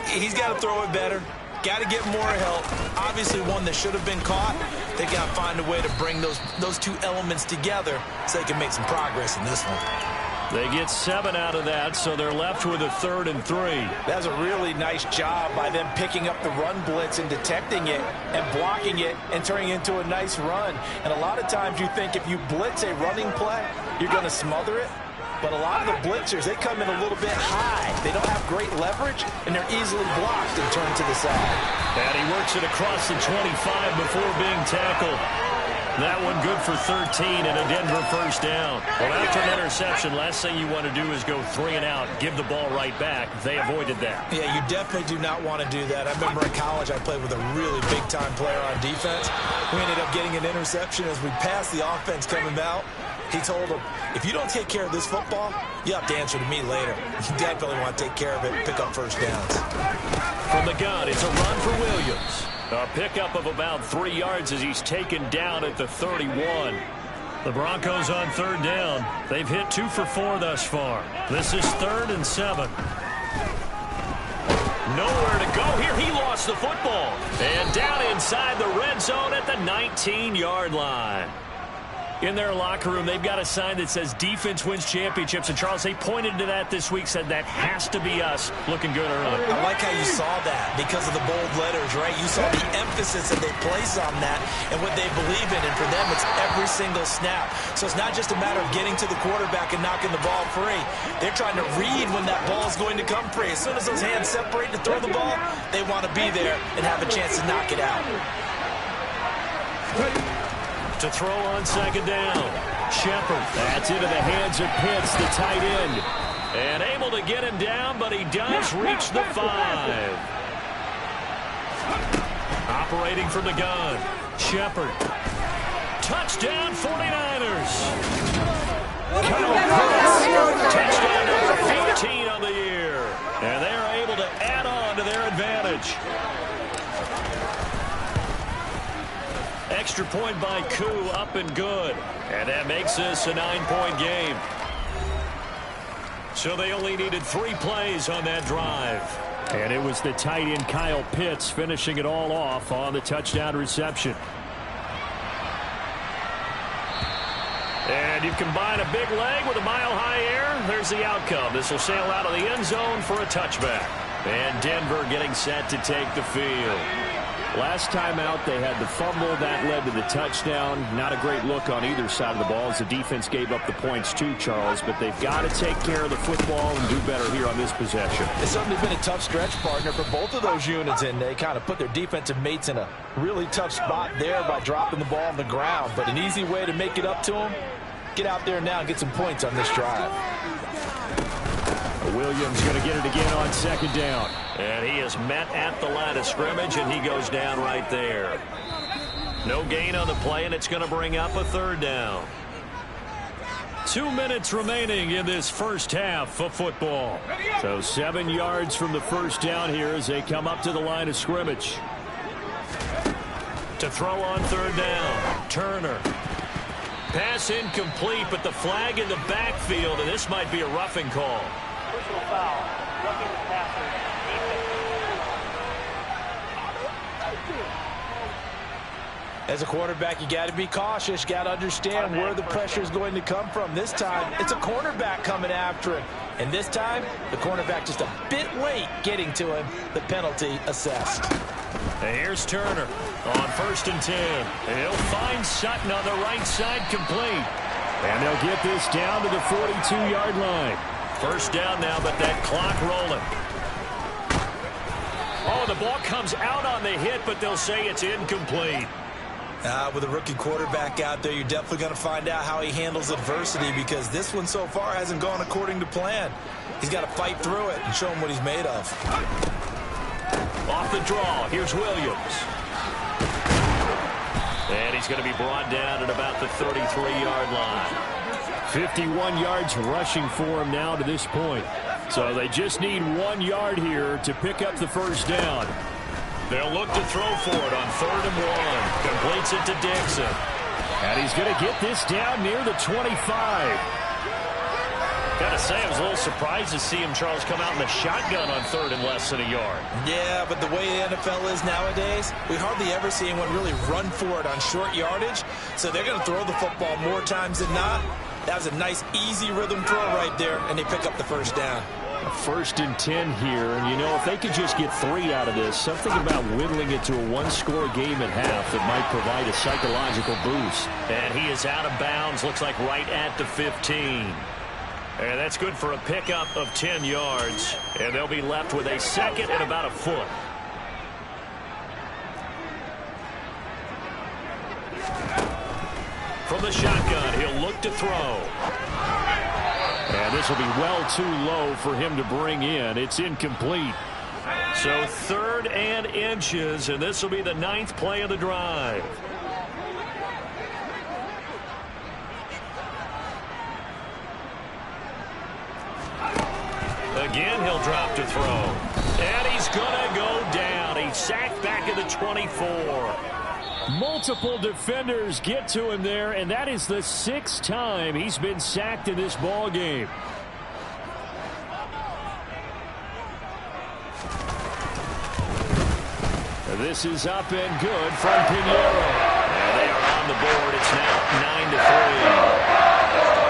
He's got to throw it better. Got to get more help. Obviously one that should have been caught. They got to find a way to bring those 2 elements together so they can make some progress in this one. They get 7 out of that, so they're left with a 3rd and 3. That's a really nice job by them picking up the run blitz and detecting it and blocking it and turning it into a nice run. And a lot of times you think if you blitz a running play, you're going to smother it. But a lot of the blitzers, they come in a little bit high. They don't have great leverage, and they're easily blocked and turned to the side. And he works it across the 25 before being tackled. That one good for 13 and a Denver 1st down. Well, after an interception, last thing you want to do is go 3 and out, give the ball right back. They avoided that. Yeah, you definitely do not want to do that. I remember in college I played with a really big-time player on defense. We ended up getting an interception as we passed the offense coming out. He told him, if you don't take care of this football, you have to answer to me later. You definitely want to take care of it and pick up 1st downs. From the gun, it's a run for Williams. A pickup of about 3 yards as he's taken down at the 31. The Broncos on 3rd down. They've hit 2 for 4 thus far. This is 3rd and 7. Nowhere to go here. He lost the football. And down inside the red zone at the 19-yard line. In their locker room, they've got a sign that says defense wins championships. And, Charles, they pointed to that this week, said that has to be us. Looking good early. I like how you saw that because of the bold letters, right? You saw the emphasis that they place on that and what they believe in. And for them, it's every single snap. So it's not just a matter of getting to the quarterback and knocking the ball free. They're trying to read when that ball is going to come free. As soon as those hands separate to throw the ball, they want to be there and have a chance to knock it out. To throw on 2nd down. Shepard. That's into the hands of Pitts, the tight end. And able to get him down, but he does reach the 5. Operating from the gun. Shepard. Touchdown 49ers. Touchdown number 15 on the year. And they're able to add on to their advantage. Extra point by Koo, up and good. And that makes this a 9-point game. So they only needed 3 plays on that drive. And it was the tight end Kyle Pitts finishing it all off on the touchdown reception. And you combine a big leg with a mile-high air. There's the outcome. This will sail out of the end zone for a touchback. And Denver getting set to take the field. Last time out, they had the fumble. That led to the touchdown. Not a great look on either side of the ball as the defense gave up the points too, Charles. But they've got to take care of the football and do better here on this possession. It's certainly been a tough stretch, partner, for both of those units, and they kind of put their defensive mates in a really tough spot there by dropping the ball on the ground. But an easy way to make it up to them, get out there now and get some points on this drive. Williams going to get it again on second down. And he is met at the line of scrimmage, and he goes down right there. No gain on the play, and it's going to bring up a third down. 2 minutes remaining in this first half of football. So 7 yards from the first down here as they come up to the line of scrimmage. To throw on third down, Turner. Pass incomplete, but the flag in the backfield, and this might be a roughing call. Personal foul. Roughing the passer. As a quarterback, you got to be cautious. You got to understand where the pressure is going to come from. This time, it's a cornerback coming after him. And this time, the cornerback just a bit late getting to him. The penalty assessed. And here's Turner on 1st and 10. And he'll find Sutton on the right side complete. And they'll get this down to the 42-yard line. First down now, but that clock rolling. Oh, the ball comes out on the hit, but they'll say it's incomplete. With a rookie quarterback out there, you're definitely going to find out how he handles adversity, because this one so far hasn't gone according to plan. He's got to fight through it and show him what he's made of. Off the draw, here's Williams. And he's going to be brought down at about the 33-yard line. 51 yards rushing for him now to this point. So they just need 1 yard here to pick up the first down. They'll look to throw for it on 3rd and 1. Completes it to Dixon. And he's going to get this down near the 25. Got to say, I was a little surprised to see him, Charles, come out in the shotgun on 3rd and less than a yard. Yeah, but the way the NFL is nowadays, we hardly ever see anyone really run for it on short yardage. So they're going to throw the football more times than not. That was a nice, easy rhythm throw right there, and they pick up the first down. 1st and 10 here, and you know, if they could just get 3 out of this, something about whittling it to a 1-score game at half that might provide a psychological boost. And he is out of bounds, looks like right at the 15. And that's good for a pickup of 10 yards, and they'll be left with a second and about a foot. From the shotgun, he'll look to throw. And this will be well too low for him to bring in. It's incomplete. So 3rd and inches, and this will be the 9th play of the drive. Again, he'll drop to throw. And he's going to go down. He's sacked back at the 24. Multiple defenders get to him there, and that is the 6th time he's been sacked in this ball game. This is up and good from Pinheiro. And they are on the board. It's now 9-3.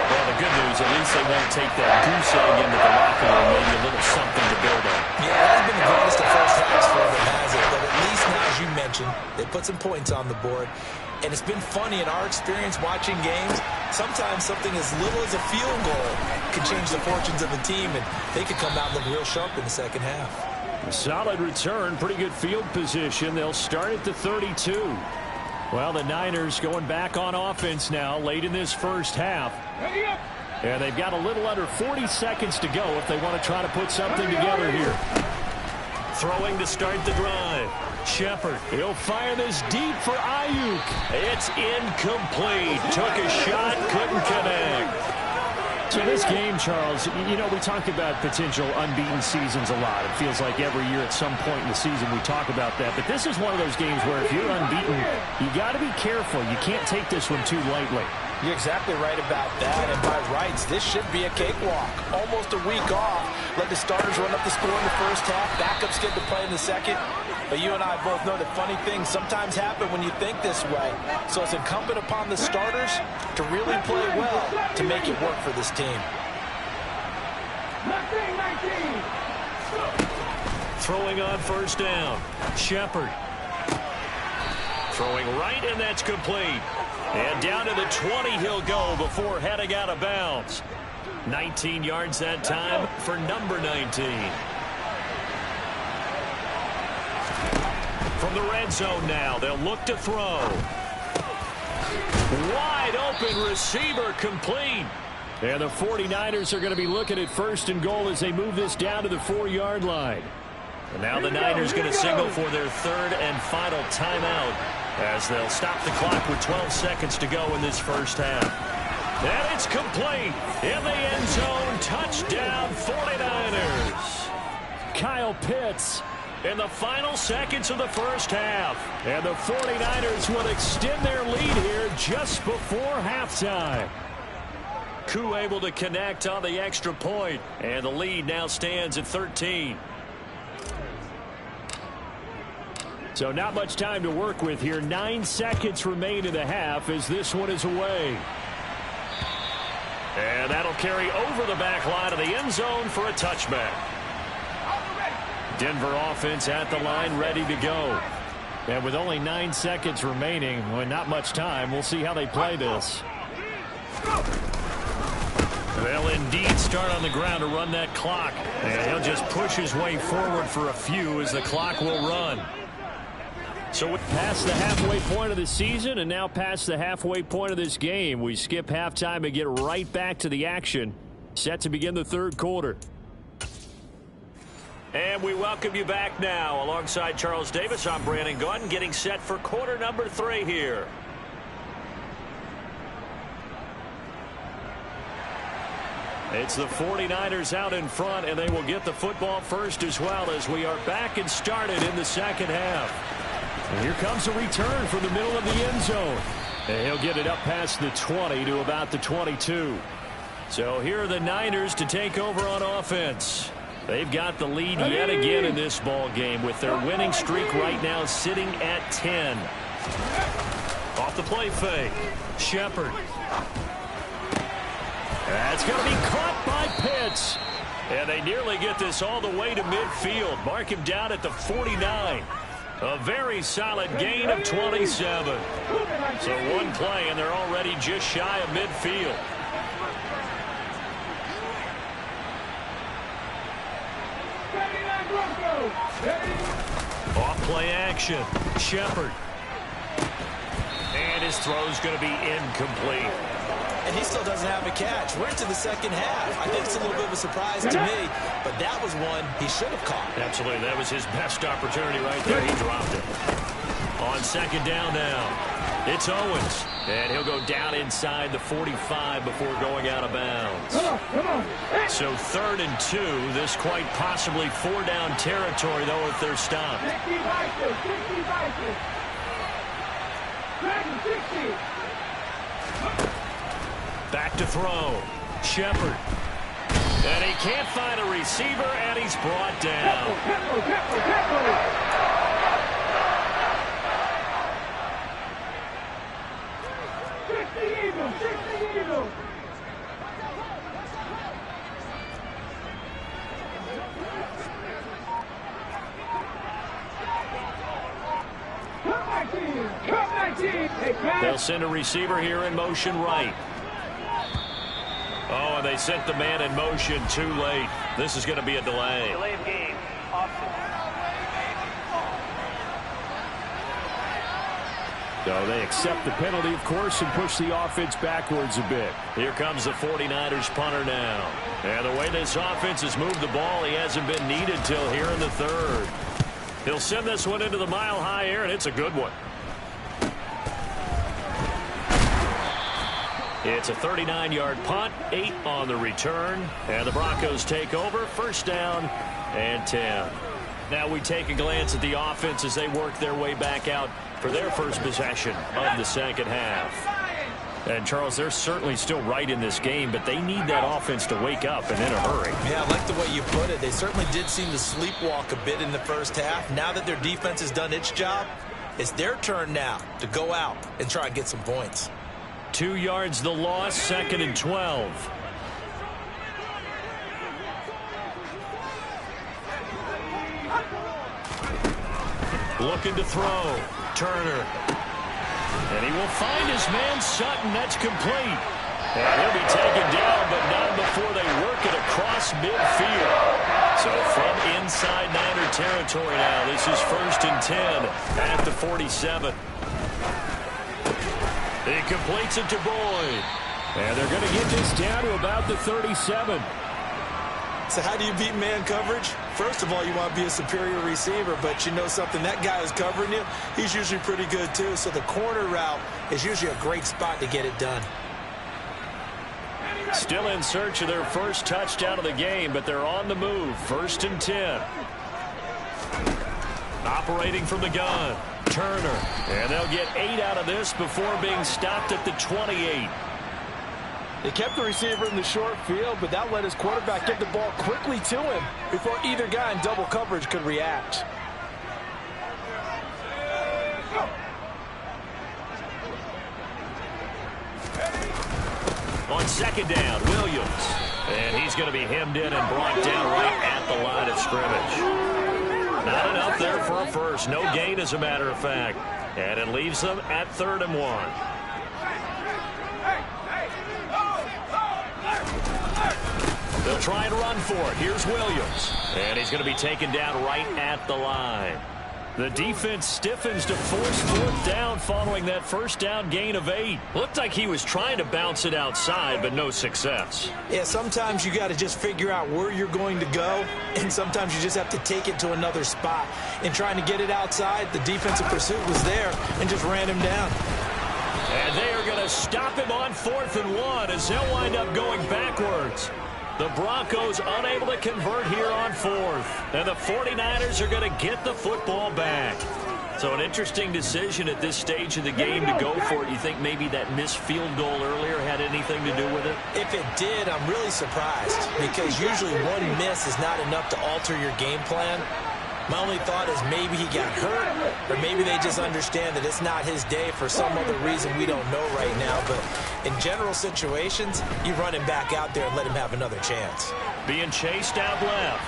Well, the good news, at least they won't take that goose egg into the locker room. Maybe a little something to build on. Yeah, that has been the greatest of first halves for them, has it? But at least now, as you mentioned, they put some points on the board. And it's been funny in our experience watching games. Sometimes something as little as a field goal can change the fortunes of a team, and they could come out and look real sharp in the second half. Solid return, pretty good field position. They'll start at the 32. Well, the Niners going back on offense now late in this first half. And they've got a little under 40 seconds to go if they want to try to put something together here. Throwing to start the drive. Shepard, he'll fire this deep for Ayuk. It's incomplete. Took a shot, couldn't connect. So this game, Charles, you know, we talk about potential unbeaten seasons a lot. It feels like every year at some point in the season we talk about that. But this is one of those games where if you're unbeaten, you got to be careful. You can't take this one too lightly. You're exactly right about that, and by rights, this should be a cakewalk. Almost a week off. Let the starters run up the score in the first half. Backups get to play in the second. But you and I both know that funny things sometimes happen when you think this way. So it's incumbent upon the starters to really play well to make it work for this team. Throwing on first down. Shepard. Throwing right, and that's complete. And down to the 20 he'll go before heading out of bounds. 19 yards that time for number 19. From the red zone now, they'll look to throw. Wide open receiver complete. And the 49ers are going to be looking at first and goal as they move this down to the 4-yard line. And now the Niners going to signal for their third and final timeout as they'll stop the clock with 12 seconds to go in this first half. And it's complete in the end zone. Touchdown 49ers. Kyle Pitts in the final seconds of the first half. And the 49ers will extend their lead here just before halftime. Koo able to connect on the extra point, and the lead now stands at 13. So not much time to work with here. 9 seconds remain in the half as this one is away. And that'll carry over the back line of the end zone for a touchback. Denver offense at the line ready to go. And with only 9 seconds remaining, well, not much time. We'll see how they play this. They'll indeed start on the ground to run that clock. And he'll just push his way forward for a few as the clock will run. So we're past the halfway point of the season and now past the halfway point of this game. We skip halftime and get right back to the action. Set to begin the third quarter. And we welcome you back now. Alongside Charles Davis, I'm Brandon Gunn, getting set for quarter number 3 here. It's the 49ers out in front, and they will get the football first as well as we are back and started in the second half. And here comes a return from the middle of the end zone. And he'll get it up past the 20 to about the 22. So here are the Niners to take over on offense. They've got the lead yet again in this ball game with their winning streak right now sitting at 10. Off the play fake. Shepard. That's going to be caught by Pitts. And they nearly get this all the way to midfield. Mark him down at the 49. A very solid gain of 27. So one play, and they're already just shy of midfield. Off play action. Shepard. And his throw's going to be incomplete. And he still doesn't have a catch. We're into the second half. I think it's a little bit of a surprise to me, but that was one he should have caught. Absolutely. That was his best opportunity right there. He dropped it. On second down now, it's Owens. And he'll go down inside the 45 before going out of bounds. So 3rd and 2. This quite possibly 4-down territory, though, if they're stopped. Back to throw. Shepard. And he can't find a receiver, and he's brought down. They'll send a receiver here in motion right. Oh, and they sent the man in motion too late. This is going to be a delay. Delay of game. Option. So they accept the penalty, of course, and push the offense backwards a bit. Here comes the 49ers punter now. And the way this offense has moved the ball, he hasn't been needed till here in the third. He'll send this one into the mile-high air, and it's a good one. It's a 39-yard punt, 8 on the return, and the Broncos take over, first down and 10. Now we take a glance at the offense as they work their way back out for their first possession of the second half. And, Charles, they're certainly still right in this game, but they need that offense to wake up and in a hurry. Yeah, I like the way you put it. They certainly did seem to sleepwalk a bit in the first half. Now that their defense has done its job, it's their turn now to go out and try and get some points. 2 yards the loss, second and 12. Looking to throw. Turner. And he will find his man Sutton. That's complete. And he'll be taken down, but not before they work it across midfield. So from inside Niner territory now, this is first and 10 at the 47. He completes it to Boyd. And they're going to get this down to about the 37. So how do you beat man coverage? First of all, you want to be a superior receiver, but you know something, that guy who's covering you, he's usually pretty good too. So the corner route is usually a great spot to get it done. Still in search of their first touchdown of the game, but they're on the move. First and 10. Operating from the gun. Turner. And they'll get 8 out of this before being stopped at the 28. They kept the receiver in the short field, but that let his quarterback get the ball quickly to him before either guy in double coverage could react. On second down, Williams. And he's going to be hemmed in and brought down right at the line of scrimmage. Not enough there for a first. No gain, as a matter of fact. And it leaves them at 3rd and 1. They'll try and run for it. Here's Williams. And he's going to be taken down right at the line. The defense stiffens to force 4th down following that first down gain of 8. Looked like he was trying to bounce it outside, but no success. Yeah, sometimes you got to just figure out where you're going to go, and sometimes you just have to take it to another spot. In trying to get it outside, the defensive pursuit was there and just ran him down. And they are going to stop him on 4th and 1 as they'll wind up going backwards. The Broncos unable to convert here on 4th. And the 49ers are going to get the football back. So an interesting decision at this stage of the game to go for it. You think maybe that missed field goal earlier had anything to do with it? If it did, I'm really surprised, because usually one miss is not enough to alter your game plan. My only thought is maybe he got hurt, or maybe they just understand that it's not his day for some other reason we don't know right now. But in general situations, you run him back out there and let him have another chance. Being chased out left.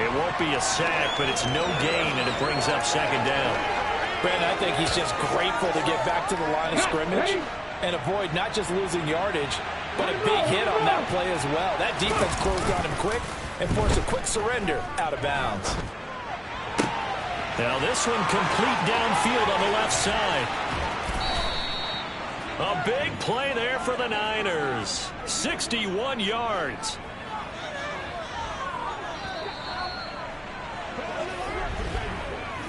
It won't be a sack, but it's no gain, and it brings up second down. Brandon, I think he's just grateful to get back to the line of scrimmage and avoid not just losing yardage, but a big hit on that play as well. That defense closed on him quick and forced a quick surrender out of bounds. Now this one complete downfield on the left side. A big play there for the Niners. 61 yards.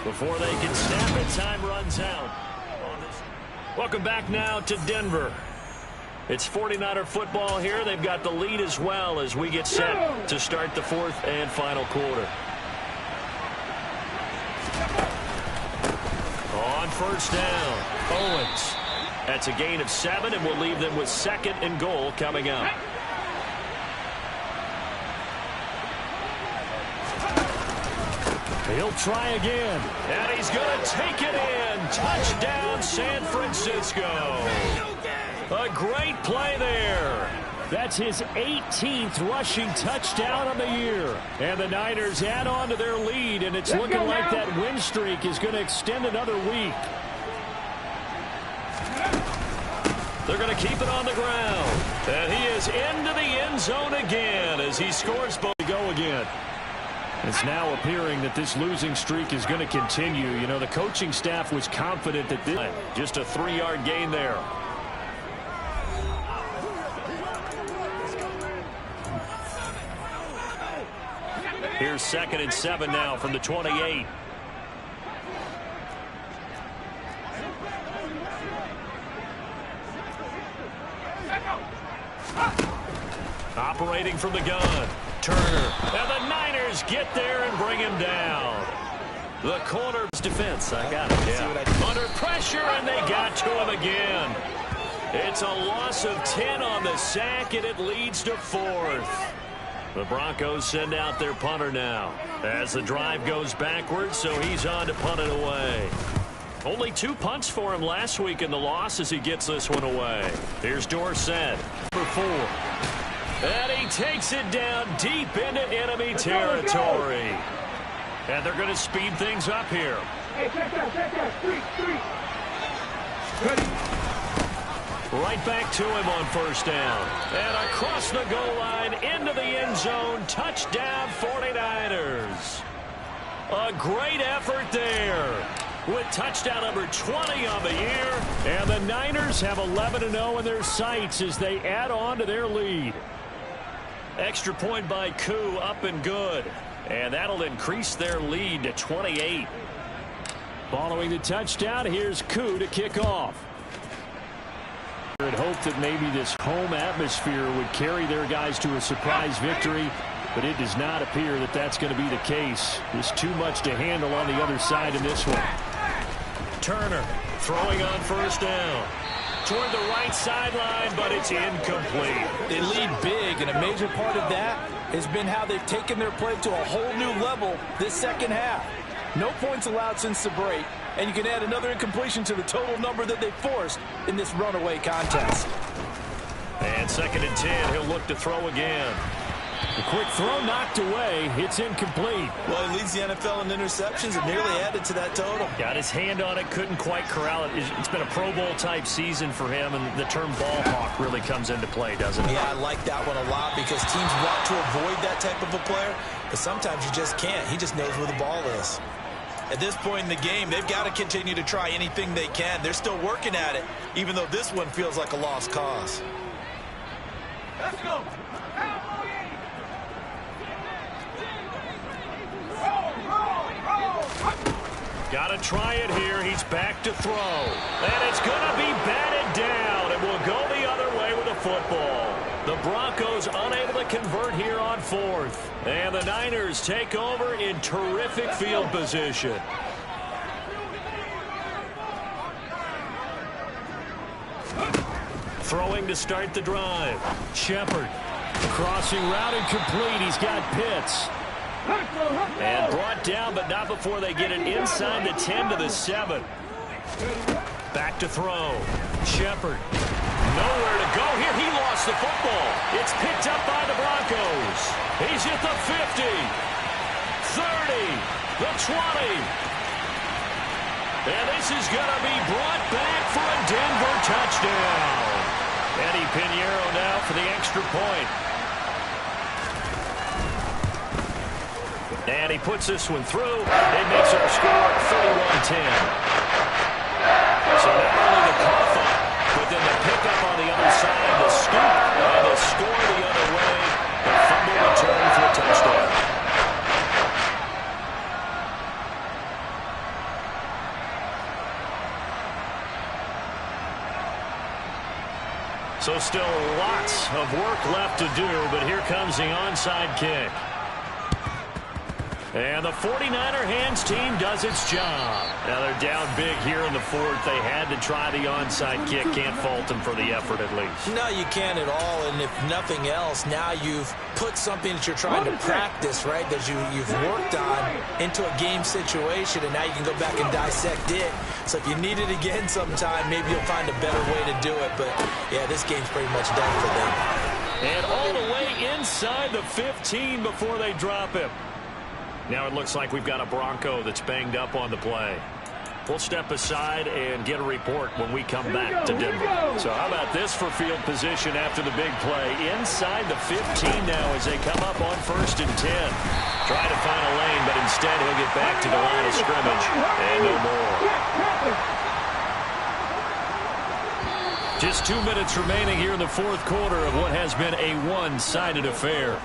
Before they can snap it, time runs out. Welcome back now to Denver. It's 49er football here. They've got the lead as well as we get set to start the 4th and final quarter. On first down, Owens. That's a gain of 7, and we'll leave them with 2nd and goal coming up. He'll try again, and he's going to take it in. Touchdown, San Francisco. A great play there. That's his 18th rushing touchdown of the year. And the Niners add on to their lead, and it's looking like that win streak is going to extend another week. They're going to keep it on the ground. And he is into the end zone again as he scores both to go again. It's now appearing that this losing streak is going to continue. You know, the coaching staff was confident that this just a 3-yard gain there. Here's 2nd and 7 now from the 28. Operating from the gun. Turner. And the Niners get there and bring him down. The corner's defense. I got it. Yeah. Under pressure, and they got to him again. It's a loss of 10 on the sack, and it leads to 4th. The Broncos send out their punter now as the drive goes backwards, so he's on to punt it away. Only 2 punts for him last week in the loss as he gets this one away. Here's Dorsett for 4. And he takes it down deep into enemy territory. And they're going to speed things up here. Hey, check that. 3. Right back to him on first down. And across the goal line into the end zone. Touchdown 49ers. A great effort there with touchdown number 20 on the year. And the Niners have 11-0 in their sights as they add on to their lead. Extra point by Koo, up and good. And that'll increase their lead to 28. Following the touchdown, here's Koo to kick off. I'd hope that maybe this home atmosphere would carry their guys to a surprise victory, but it does not appear that that's going to be the case. There's too much to handle on the other side in this one. Turner throwing on first down. Toward the right sideline, but it's incomplete. They lead big, and a major part of that has been how they've taken their play to a whole new level this second half. No points allowed since the break, and you can add another incompletion to the total number that they forced in this runaway contest. And 2nd and 10, he'll look to throw again. A quick throw knocked away. It's incomplete. Well, he leads the NFL in interceptions and nearly added to that total. Got his hand on it, couldn't quite corral it. It's been a Pro Bowl-type season for him, and the term ball hawk really comes into play, doesn't it? Yeah, I like that one a lot because teams want to avoid that type of a player, but sometimes you just can't. He just knows where the ball is. At this point in the game, they've got to continue to try anything they can. They're still working at it, even though this one feels like a lost cause. Let's go. Got to try it here. He's back to throw. And it's going to be batted down. It will go the other way with the football. The Broncos unable to convert here on 4th. And the Niners take over in terrific field position. Throwing to start the drive. Shepard. Crossing route incomplete. He's got Pitts. And brought down, but not before they get it inside the 10 to the 7. Back to throw. Shepard. Nowhere to go here. He lost the football. It's picked up by the Broncos. He's at the 50. 30. The 20. And this is going to be brought back for a Denver touchdown. Eddie Pinheiro now for the extra point. And he puts this one through. It makes our score 31-10. So not only the cough up, but then the pickup on the other side, the scoop, and the score the other way. The fumble return for a touchdown. So still lots of work left to do, but here comes the onside kick. And the 49er hands team does its job. Now they're down big here in the 4th. They had to try the onside kick. Can't fault them for the effort at least. No, you can't at all. And if nothing else, now you've put something that you're trying to practice, right, that you've worked on into a game situation, and now you can go back and dissect it. So if you need it again sometime, maybe you'll find a better way to do it. But, yeah, this game's pretty much done for them. And all the way inside the 15 before they drop him. Now it looks like we've got a Bronco that's banged up on the play. We'll step aside and get a report when we come back to Denver. So how about this for field position after the big play? Inside the 15 now as they come up on 1st and 10. Trying to find a lane, but instead he'll get back to the line of scrimmage. And no more. Just 2 minutes remaining here in the 4th quarter of what has been a one-sided affair.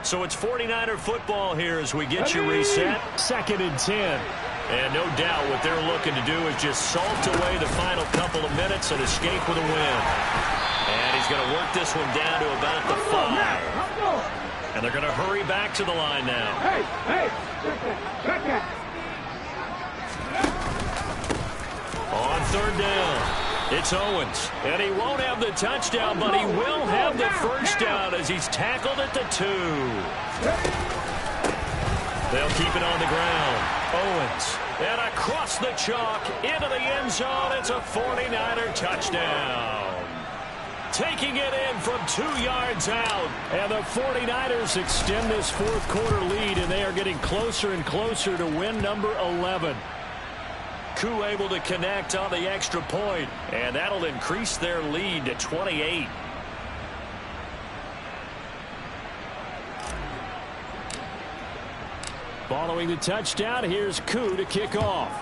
So it's 49er football here as we get you reset. 2nd and 10. And no doubt what they're looking to do is just salt away the final couple of minutes and escape with a win. And he's going to work this one down to about the 5. And they're going to hurry back to the line now. Hey, check that. On third down, it's Owens. And he won't have the touchdown, but he will have the first down as he's tackled at the 2. They'll keep it on the ground. Owens. And across the chalk into the end zone. It's a 49er touchdown. Taking it in from 2 yards out. And the 49ers extend this fourth quarter lead, and they are getting closer and closer to win number 11. Koo able to connect on the extra point, and that'll increase their lead to 28. Following the touchdown, here's Koo to kick off.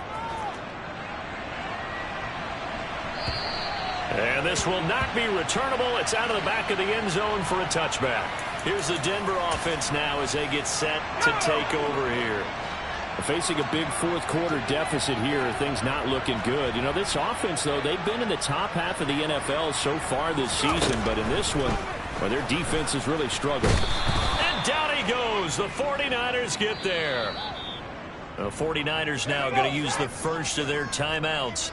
And this will not be returnable. It's out of the back of the end zone for a touchback. Here's the Denver offense now as they get set to take over here. Facing a big fourth quarter deficit here, things not looking good. You know, this offense, though, they've been in the top half of the NFL so far this season, but in this one, well, their defense has really struggled. And down he goes. The 49ers get there. The 49ers now going to use the first of their timeouts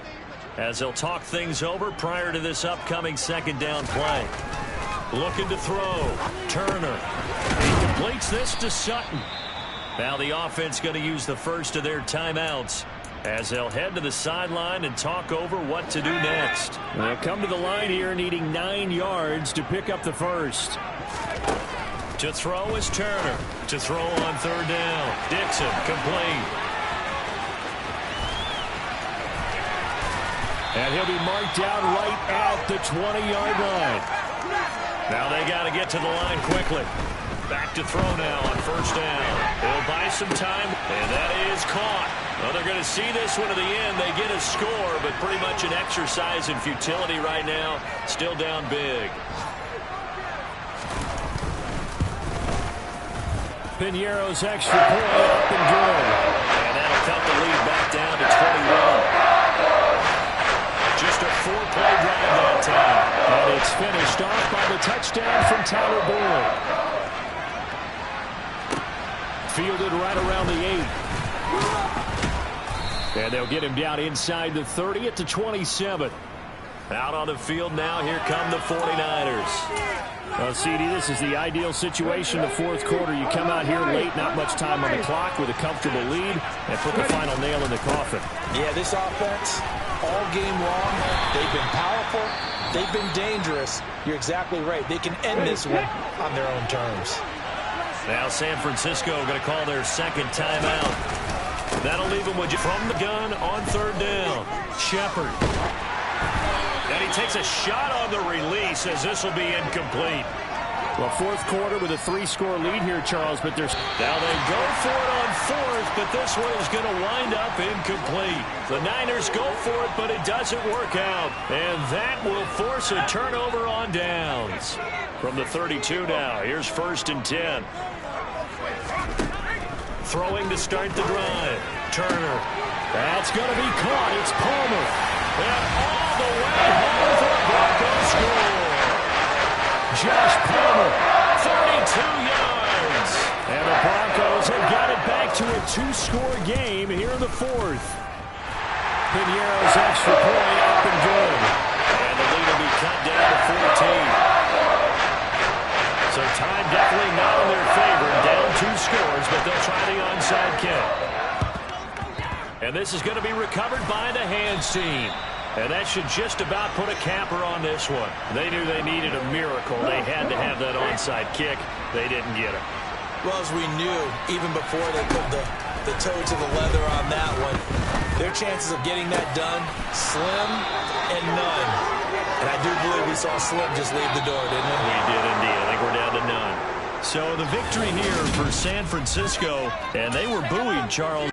as they'll talk things over prior to this upcoming second down play. Looking to throw. Turner. He completes this to Sutton. Now the offense going to use the first of their timeouts as they'll head to the sideline and talk over what to do next. They'll come to the line here needing 9 yards to pick up the first. To throw is Turner. To throw on third down. Dixon complete. And he'll be marked down right at the 20-yard line. Now they got to get to the line quickly. Back to throw now on first down. They'll buy some time, and that is caught. Well, they're going to see this one to the end. They get a score, but pretty much an exercise in futility right now. Still down big. Piñeiro's extra point up and good. And that'll cut the lead back down to 21. Just a 4-play drive that time. And it's finished off by the touchdown from Tyler Boyd. Fielded right around the 8. And they'll get him down inside the 30 at the 27. Out on the field now, here come the 49ers. Well, CD, this is the ideal situation in the fourth quarter. You come out here late, not much time on the clock with a comfortable lead, and put the final nail in the coffin. Yeah, this offense, all game long, they've been powerful, they've been dangerous. You're exactly right. They can end this one on their own terms. Now San Francisco going to call their second timeout. That'll leave them with from the gun on third down. Shepard. And he takes a shot on the release as this will be incomplete. Well, fourth quarter with a 3-score lead here, Charles, but there's... Now they go for it on fourth, but this one is going to wind up incomplete. The Niners go for it, but it doesn't work out. And that will force a turnover on downs. From the 32 now, here's first and 10. Throwing to start the drive. Turner. That's going to be caught. It's Palmer. And all the way home for the Broncos score. Josh Palmer, 32 yards. And the Broncos have got it back to a 2-score game here in the fourth. Piñeiro's extra point up and good. And the lead will be cut down to 14. So time definitely not in their favor. Down 2 scores, but they'll try the onside kick. And this is going to be recovered by the hands team. And that should just about put a capper on this one. They knew they needed a miracle. They had to have that onside kick. They didn't get it. Well, as we knew, even before they put the toe to the leather on that one, their chances of getting that done, slim and none. And I do believe we saw Slim just leave the door, didn't we? We did indeed. I think we're down to none. So the victory here for San Francisco, and they were buoyed, Charles.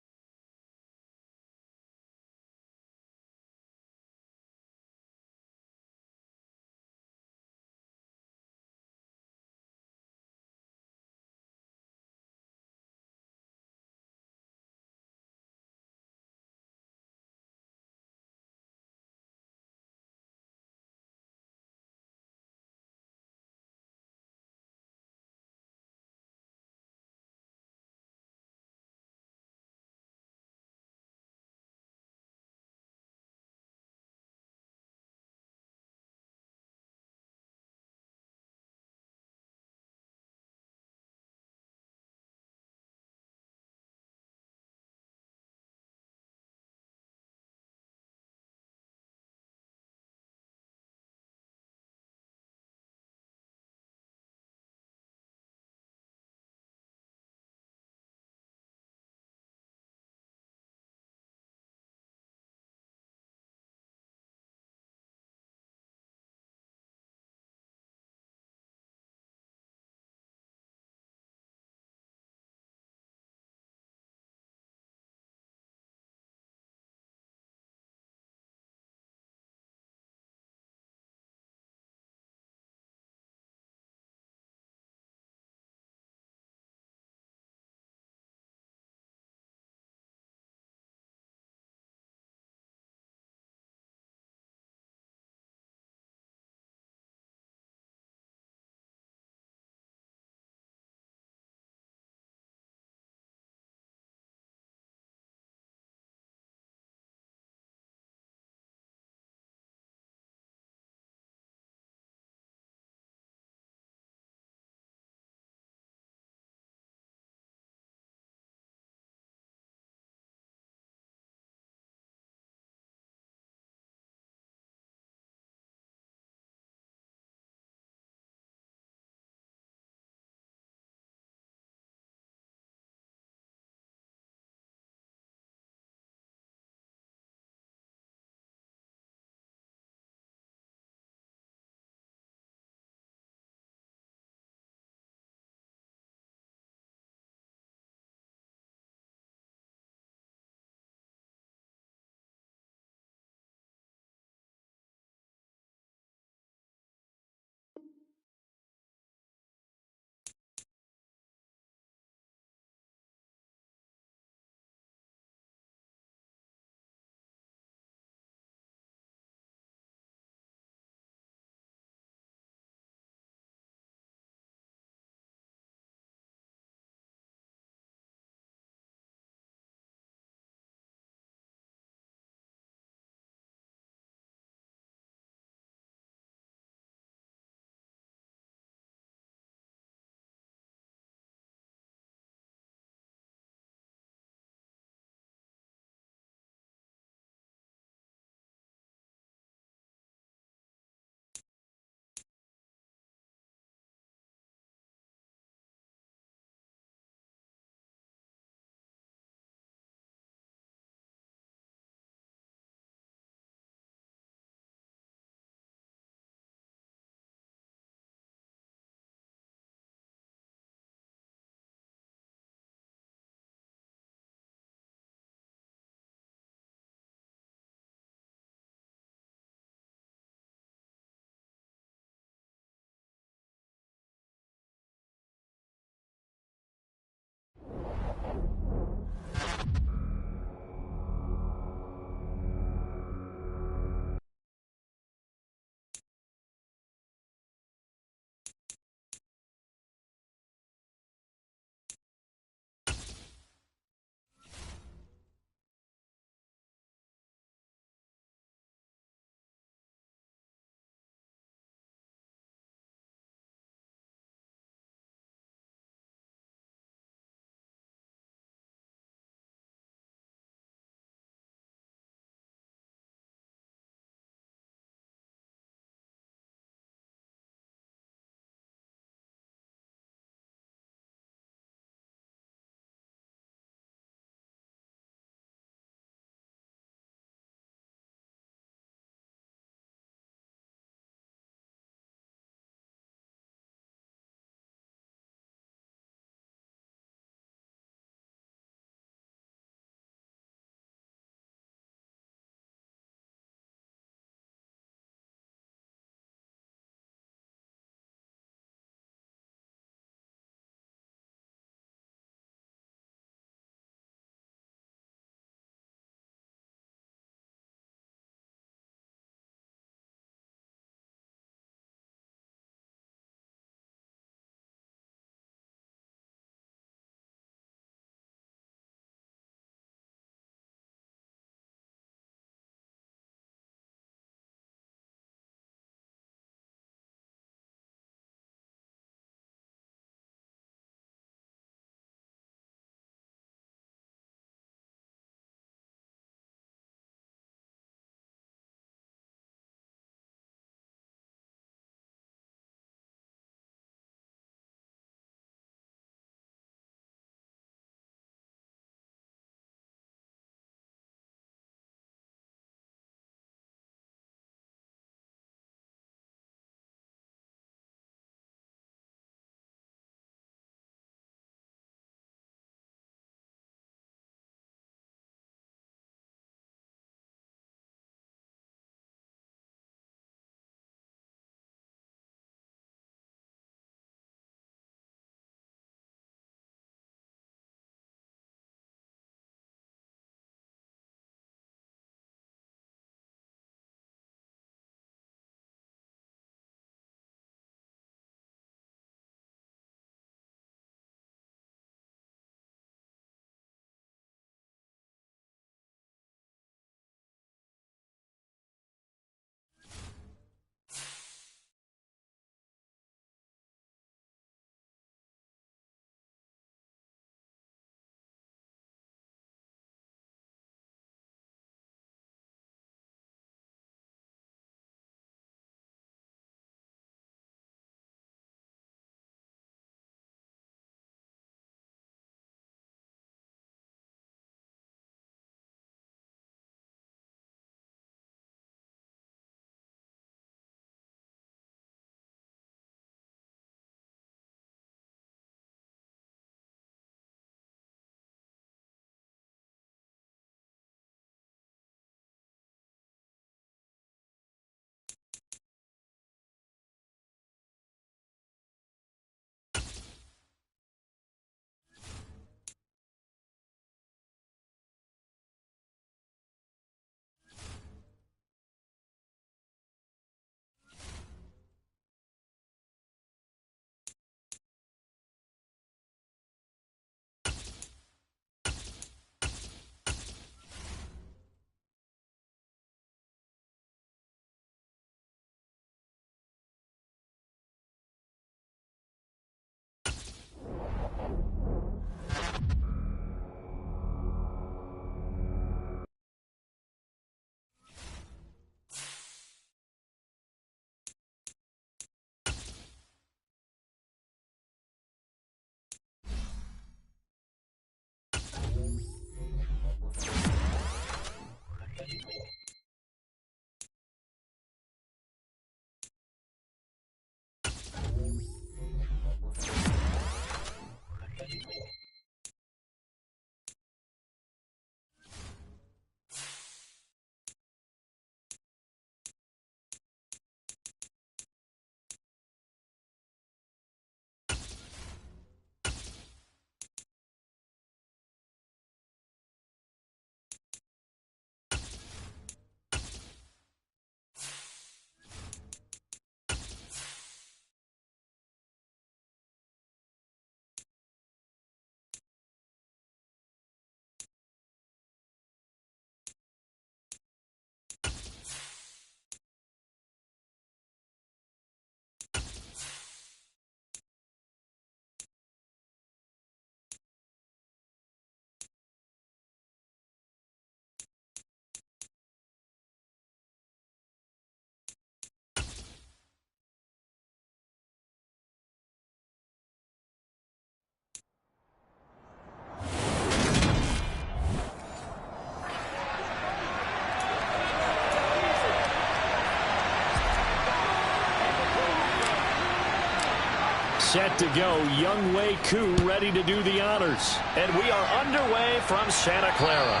set to go. Young Wei Koo ready to do the honors. And we are underway from Santa Clara.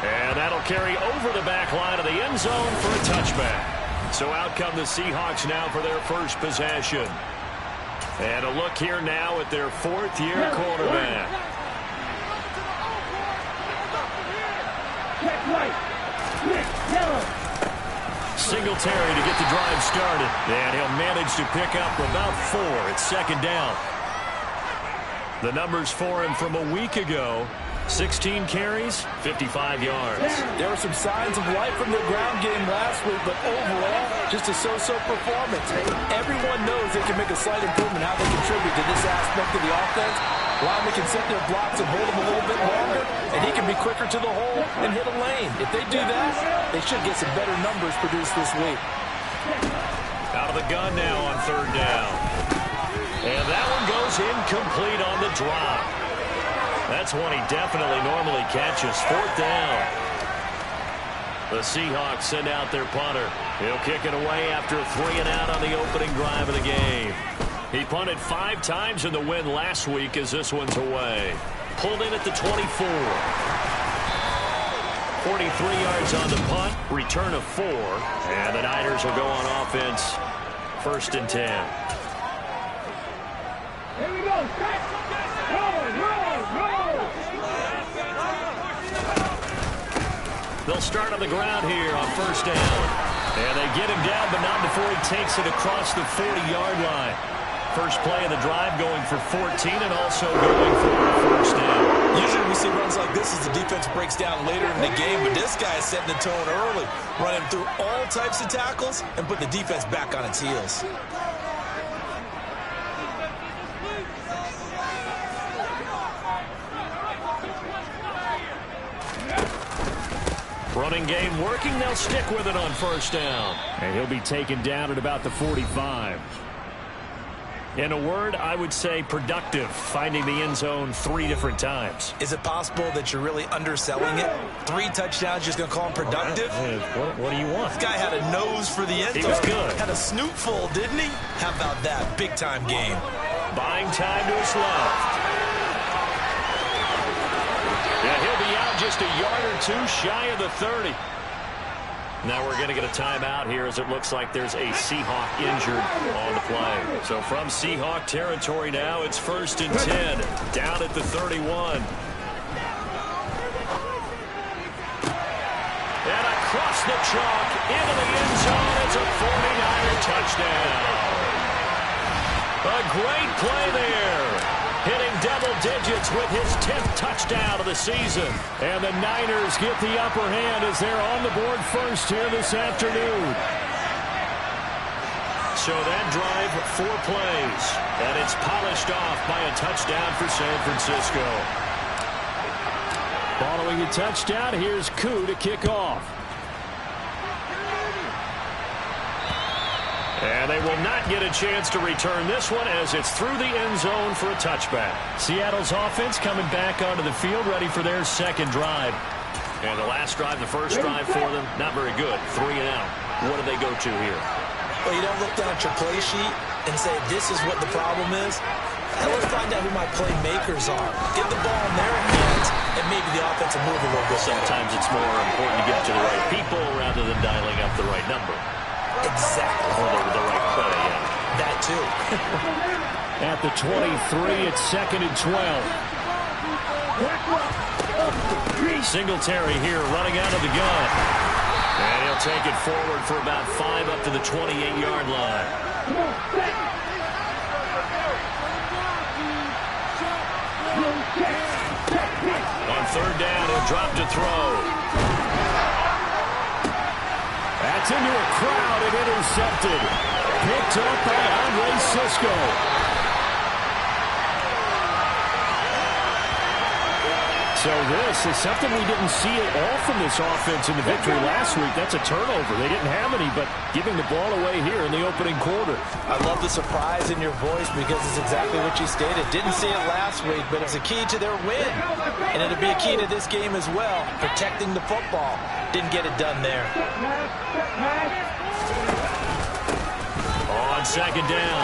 And that'll carry over the back line of the end zone for a touchback. So out come the Seahawks now for their first possession. And a look here now at their fourth-year quarterback. Singletary to get the drive started. And he'll manage to pick up about 4 at second down. The numbers for him from a week ago: 16 carries, 55 yards. There were some signs of life from their ground game last week, but overall, just a so-so performance. Everyone knows they can make a slight improvement how they contribute to this aspect of the offense. Linemen can set their blocks and hold them a little bit longer, and he can be quicker to the hole and hit a lane. If they do that, they should get some better numbers produced this week. Out of the gun now on third down. And that one goes incomplete on the drop. That's one he definitely normally catches. Fourth down. The Seahawks send out their punter. He'll kick it away after a 3-and-out on the opening drive of the game. He punted 5 times in the win last week as this one's away. Pulled in at the 24. 43 yards on the punt. Return of 4. And the Niners will go on offense. First and 10. Here we go. They'll start on the ground here on first down. And they get him down, but not before he takes it across the 40-yard line. First play of the drive going for 14 and also going for a first down. Usually we see runs like this as the defense breaks down later in the game, but this guy is setting the tone early, running through all types of tackles and put the defense back on its heels. Running game working. They'll stick with it on first down. And he'll be taken down at about the 45. In a word, I would say productive, finding the end zone 3 different times. Is it possible that you're really underselling it? 3 touchdowns, just going to call him productive? What do you want? This guy had a nose for the end zone. He was good. Had a snoot full, didn't he? How about that? Big-time game. Buying time to his left. Yeah, he'll be out just a yard or 2 shy of the 30. Now we're going to get a timeout here as it looks like there's a Seahawk injured on the play. So from Seahawk territory now, it's first and 10. Down at the 31. And across the chalk into the end zone. It's a 49er touchdown. A great play there. Hitting double digits with his 10th touchdown of the season. And the Niners get the upper hand as they're on the board first here this afternoon. So that drive, 4 plays. And it's polished off by a touchdown for San Francisco. Following the touchdown, here's Koo to kick off. And they will not get a chance to return this one as it's through the end zone for a touchback. Seattle's offense coming back onto the field, ready for their second drive. And the last drive, the first drive for them, not very good. 3-and-out. What do they go to here? Well, you don't look down at your play sheet and say, this is what the problem is. And let's find out who my playmakers are. Get the ball in their hands, and maybe the offense will move a little bit. Sometimes it's more important to get to the right people rather than dialing up the right number. Exactly. Or the right play, yeah. That too. At the 23, it's second and 12. Singletary here running out of the gun. And he'll take it forward for about 5 up to the 28-yard line. On third down, he'll drop to throw. That's into a crowd and intercepted. Picked up by Andre Sisco. So this is something we didn't see at all from this offense in the victory last week. That's a turnover. They didn't have any, but giving the ball away here in the opening quarter. I love the surprise in your voice because it's exactly what you stated. Didn't see it last week, but it's a key to their win. And it'll be a key to this game as well, protecting the football. Didn't get it done there. On second down,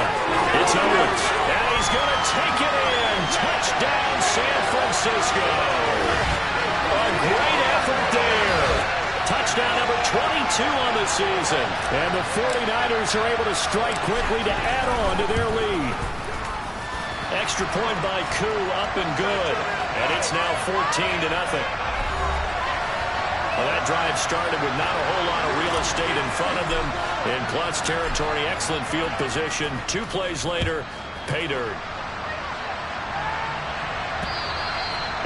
it's Owens. And he's going to take it in. Touchdown, San Francisco. A great effort there. Touchdown number 22 on the season. And the 49ers are able to strike quickly to add on to their lead. Extra point by Koo, up and good. And it's now 14-0. Well, that drive started with not a whole lot of real estate in front of them. In clutch territory, excellent field position. 2 plays later, pay dirt.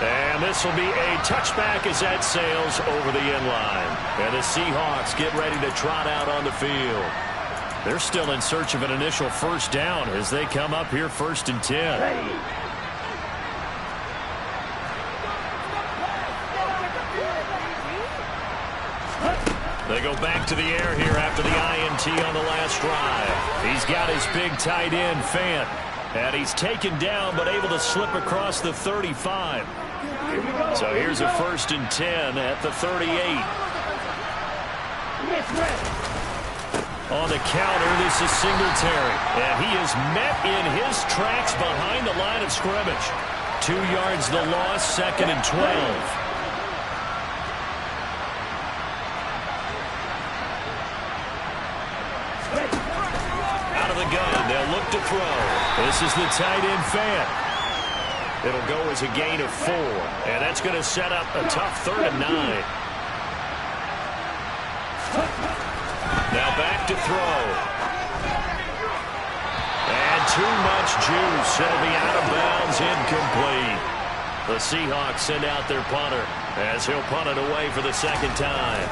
And this will be a touchback as that sails over the end line. And the Seahawks get ready to trot out on the field. They're still in search of an initial first down as they come up here 1st and 10. They go back to the air here after the INT on the last drive. He's got his big tight end, Fant. And he's taken down but able to slip across the 35. So here's a 1st and 10 at the 38. On the counter, this is Singletary. And he is met in his tracks behind the line of scrimmage. 2 yards the loss, 2nd and 12. Gun. They'll look to throw. This is the tight end, Fant. It'll go as a gain of 4. And that's going to set up a tough 3rd and 9. Now back to throw. And too much juice. It'll be out of bounds, incomplete. The Seahawks send out their punter as he'll punt it away for the 2nd time.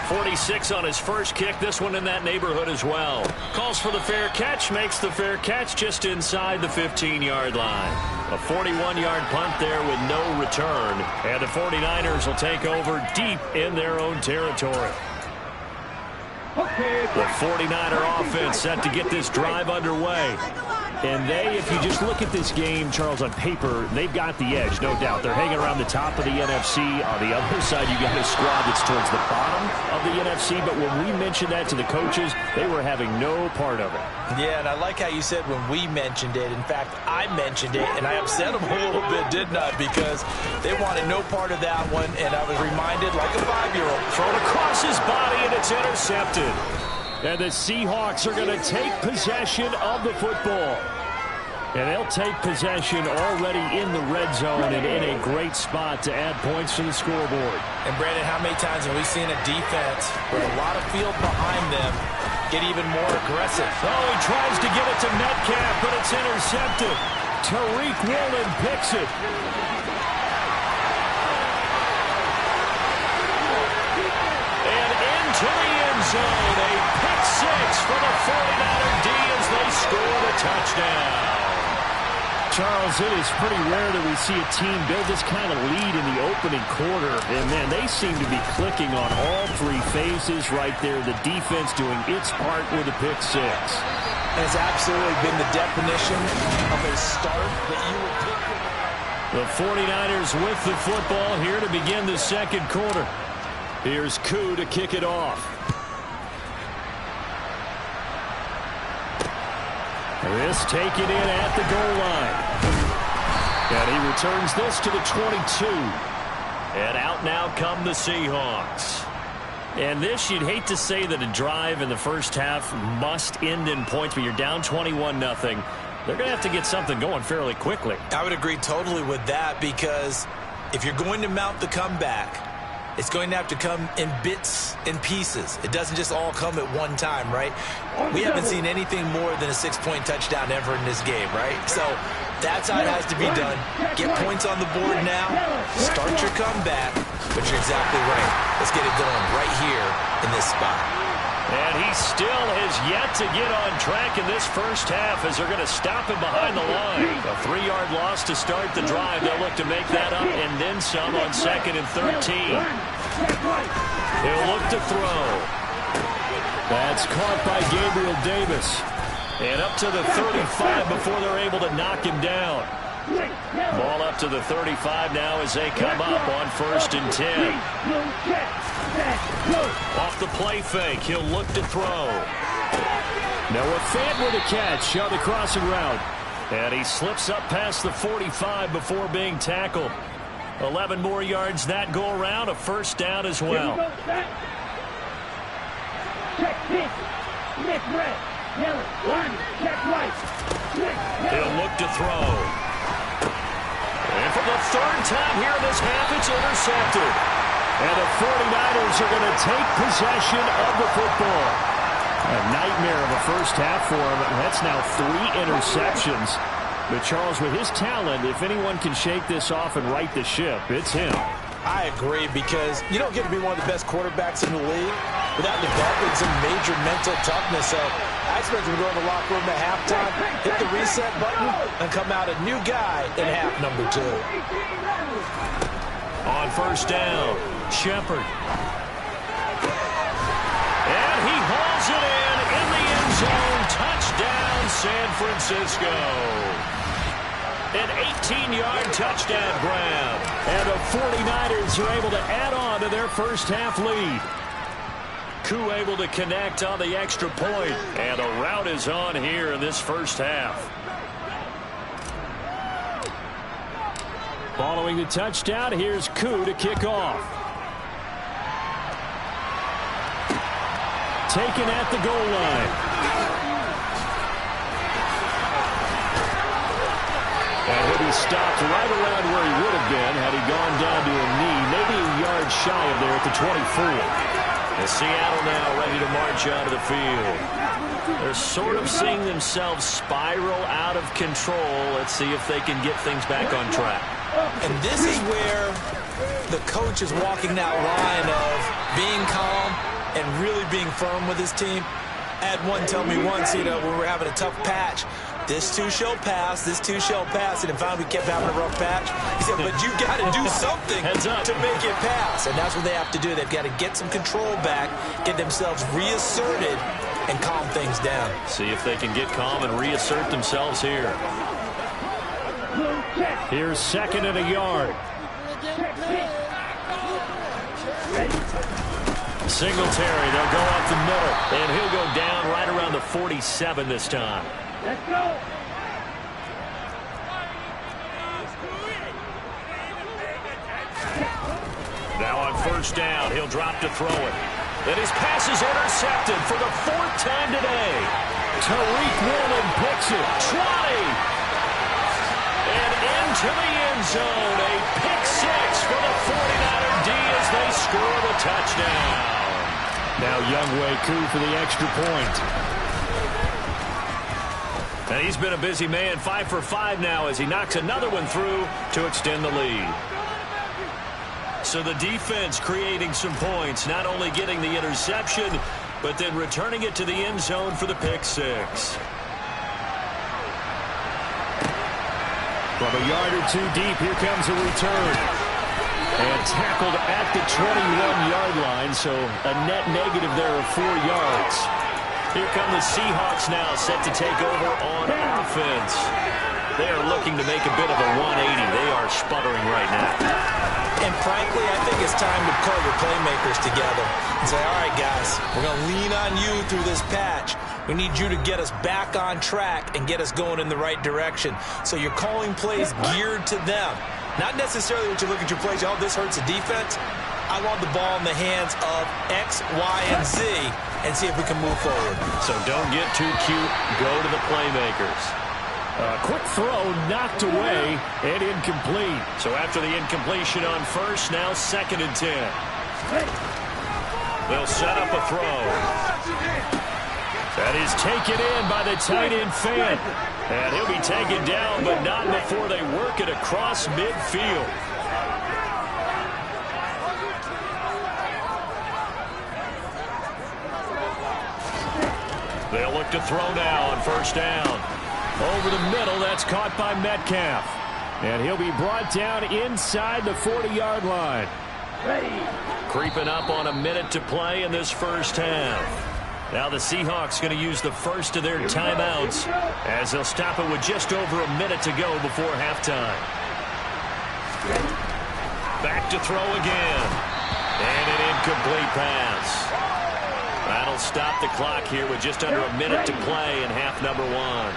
46 on his first kick. This one in that neighborhood as well. Calls for the fair catch. Makes the fair catch just inside the 15-yard line. A 41-yard punt there with no return. And the 49ers will take over deep in their own territory. The 49er offense set to get this drive underway. And they, if you just look at this game, Charles, on paper, they've got the edge, no doubt. They're hanging around the top of the NFC. On the other side, you got a squad that's towards the bottom of the NFC. But when we mentioned that to the coaches, they were having no part of it. Yeah, and I like how you said when we mentioned it. In fact, I mentioned it, and I upset them a little bit, didn't I? Because they wanted no part of that one, and I was reminded like a 5-year-old. Thrown across his body, and it's intercepted. And the Seahawks are going to take possession of the football. And they'll take possession already in the red zone and in a great spot to add points to the scoreboard. And, Brandon, how many times have we seen a defense with a lot of field behind them get even more aggressive? Oh, he tries to get it to Metcalf, but it's intercepted. Tariq Woolen picks it. And into the end zone, a pick 6 for the 49er D as they score the touchdown. Charles, it is pretty rare that we see a team build this kind of lead in the opening quarter. And, man, they seem to be clicking on all 3 phases right there. The defense doing its part with a pick 6. Has absolutely been the definition of a start that you would pick. The 49ers with the football here to begin the 2nd quarter. Here's Koo to kick it off. This taken in at the goal line. And he returns this to the 22. And out now come the Seahawks. And this, you'd hate to say that a drive in the first half must end in points, but you're down 21-0. They're going to have to get something going fairly quickly. I would agree totally with that, because if you're going to mount the comeback, it's going to have to come in bits and pieces. It doesn't just all come at one time, right? We haven't seen anything more than a 6-point touchdown ever in this game, right? So that's how it has to be done. Get points on the board now. Start your comeback. But you're exactly right. Let's get it going right here in this spot. And he still has yet to get on track in this first half as they're going to stop him behind the line. A 3-yard loss to start the drive. They'll look to make that up and then some on 2nd and 13. They'll look to throw. That's caught by Gabriel Davis. And up to the 35 before they're able to knock him down. Ball up to the 35 now as they come up on 1st and 10. Off the play fake, he'll look to throw. Now a Fant with a catch on the crossing route. And he slips up past the 45 before being tackled. 11 more yards that go around, a first down as well. Check pink. Nick red. Yellow. One. Check white. He'll look to throw. And for the third time here in this half, it's intercepted. And the 49ers are going to take possession of the football. A nightmare of a first half for him. That's now 3 interceptions. But Charles, with his talent, if anyone can shake this off and right the ship, it's him. I agree, because you don't get to be one of the best quarterbacks in the league without developing some major mental toughness. So I expect him to go in the locker room at halftime, hit the reset button, and come out a new guy in half number 2. On first down, Shepard. And he hauls it in the end zone. Touchdown, San Francisco. An 18-yard touchdown grab. And the 49ers are able to add on to their first half lead. Koo able to connect on the extra point. And the route is on here in this first half. Following the touchdown, here's Koo to kick off. Taken at the goal line. And he'll be stopped right around where he would have been had he gone down to a knee, maybe a yard shy of there at the 24. And Seattle now ready to march out of the field. They're sort of seeing themselves spiral out of control. Let's see if they can get things back on track. And this is where the coach is walking that line of being calm and really being firm with his team. I had one tell me once, when we're having a tough patch, this too shall pass, this too shall pass. And if we kept having a rough patch, he said, but you got to do something to make it pass. And that's what they have to do. They've got to get some control back, get themselves reasserted, and calm things down. See if they can get calm and reassert themselves here. Here's second and a yard. Singletary, they'll go up the middle, and he'll go down right around the 47 this time. Let's go. Now on first down, he'll drop to throw it. And his pass is intercepted for the 4th time today. Tariq Woolen picks it. 20. And into the end zone. A pick 6 for the 49er D as they score the touchdown. Now Younghoe Koo for the extra point. And he's been a busy man, 5 for 5 now as he knocks another one through to extend the lead. So the defense creating some points, not only getting the interception, but then returning it to the end zone for the pick 6. From a yard or 2 deep, here comes a return. And tackled at the 21-yard line, so a net negative there of 4 yards. Here come the Seahawks now, set to take over on offense. They are looking to make a bit of a 180. They are sputtering right now. And frankly, I think it's time to pull your playmakers together and say, all right, guys, we're going to lean on you through this patch. We need you to get us back on track and get us going in the right direction. So you're calling plays geared to them. Not necessarily what you look at your plays, oh, this hurts the defense. I want the ball in the hands of X, Y, and Z and see if we can move forward. So don't get too cute. Go to the playmakers. A quick throw knocked away and incomplete. So after the incompletion on first, now 2nd and 10. They'll set up a throw. That is taken in by the tight end Fant. And he'll be taken down, but not before they work it across midfield. They'll look to throw now on first down. Over the middle, that's caught by Metcalf. And he'll be brought down inside the 40-yard line. Creeping up on a minute to play in this first half. Now the Seahawks going to use the first of their timeouts as they'll stop it with just over a minute to go before halftime. Back to throw again. And an incomplete pass. That'll stop the clock here with just under a minute to play in half number 1.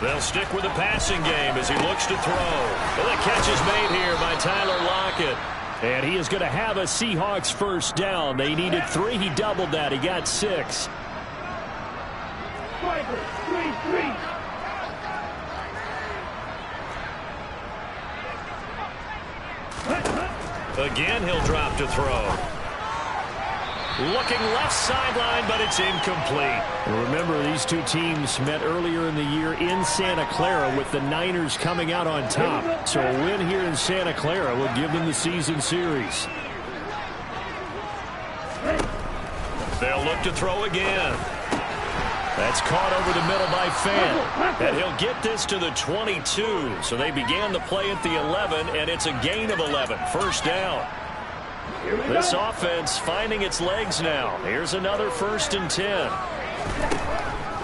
They'll stick with the passing game as he looks to throw. Well, the catch is made here by Tyler Lockett. And he is going to have a Seahawks first down. They needed 3. He doubled that. He got 6. Again, he'll drop to throw. Looking left sideline, but it's incomplete. Remember, these two teams met earlier in the year in Santa Clara with the Niners coming out on top. So a win here in Santa Clara will give them the season series. They'll look to throw again. That's caught over the middle by Fan. And he'll get this to the 22. So they began the play at the 11, and it's a gain of 11. First down. This offense finding its legs now. Here's another 1st and 10.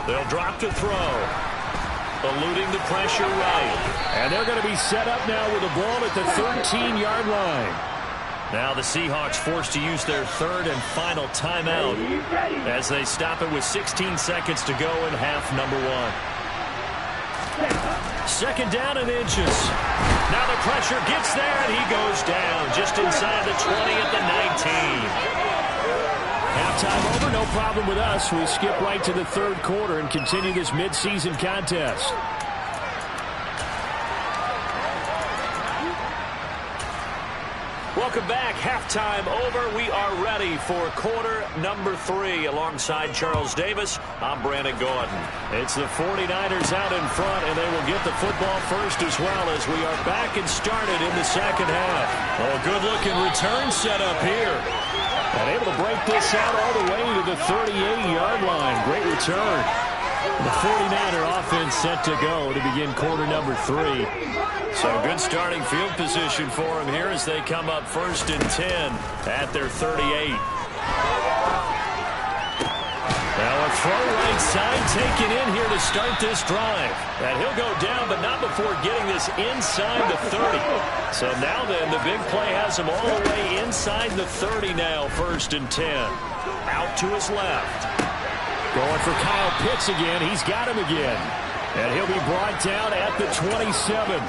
They'll drop to throw. Eluding the pressure right. And they're going to be set up now with the ball at the 13-yard line. Now the Seahawks forced to use their 3rd and final timeout as they stop it with 16 seconds to go in half number 1. 2nd down and inches. Now the pressure gets there, and he goes down just inside the 20 at the 19. Halftime over, no problem with us. We skip right to the 3rd quarter and continue this midseason contest. Welcome back. Halftime over. We are ready for quarter number 3. Alongside Charles Davis, I'm Brandon Gordon. It's the 49ers out in front, and they will get the football first as well as we are back and started in the second half. Oh, good-looking return set up here. And able to break this out all the way to the 38-yard line. Great return. The 49er offense set to go to begin quarter number 3. So good starting field position for them here as they come up 1st and 10 at their 38. Now a throw right side taken in here to start this drive. And he'll go down, but not before getting this inside the 30. So now then, the big play has him all the way inside the 30 now, 1st and 10. Out to his left. Going for Kyle Pitts again. He's got him again. And he'll be brought down at the 27.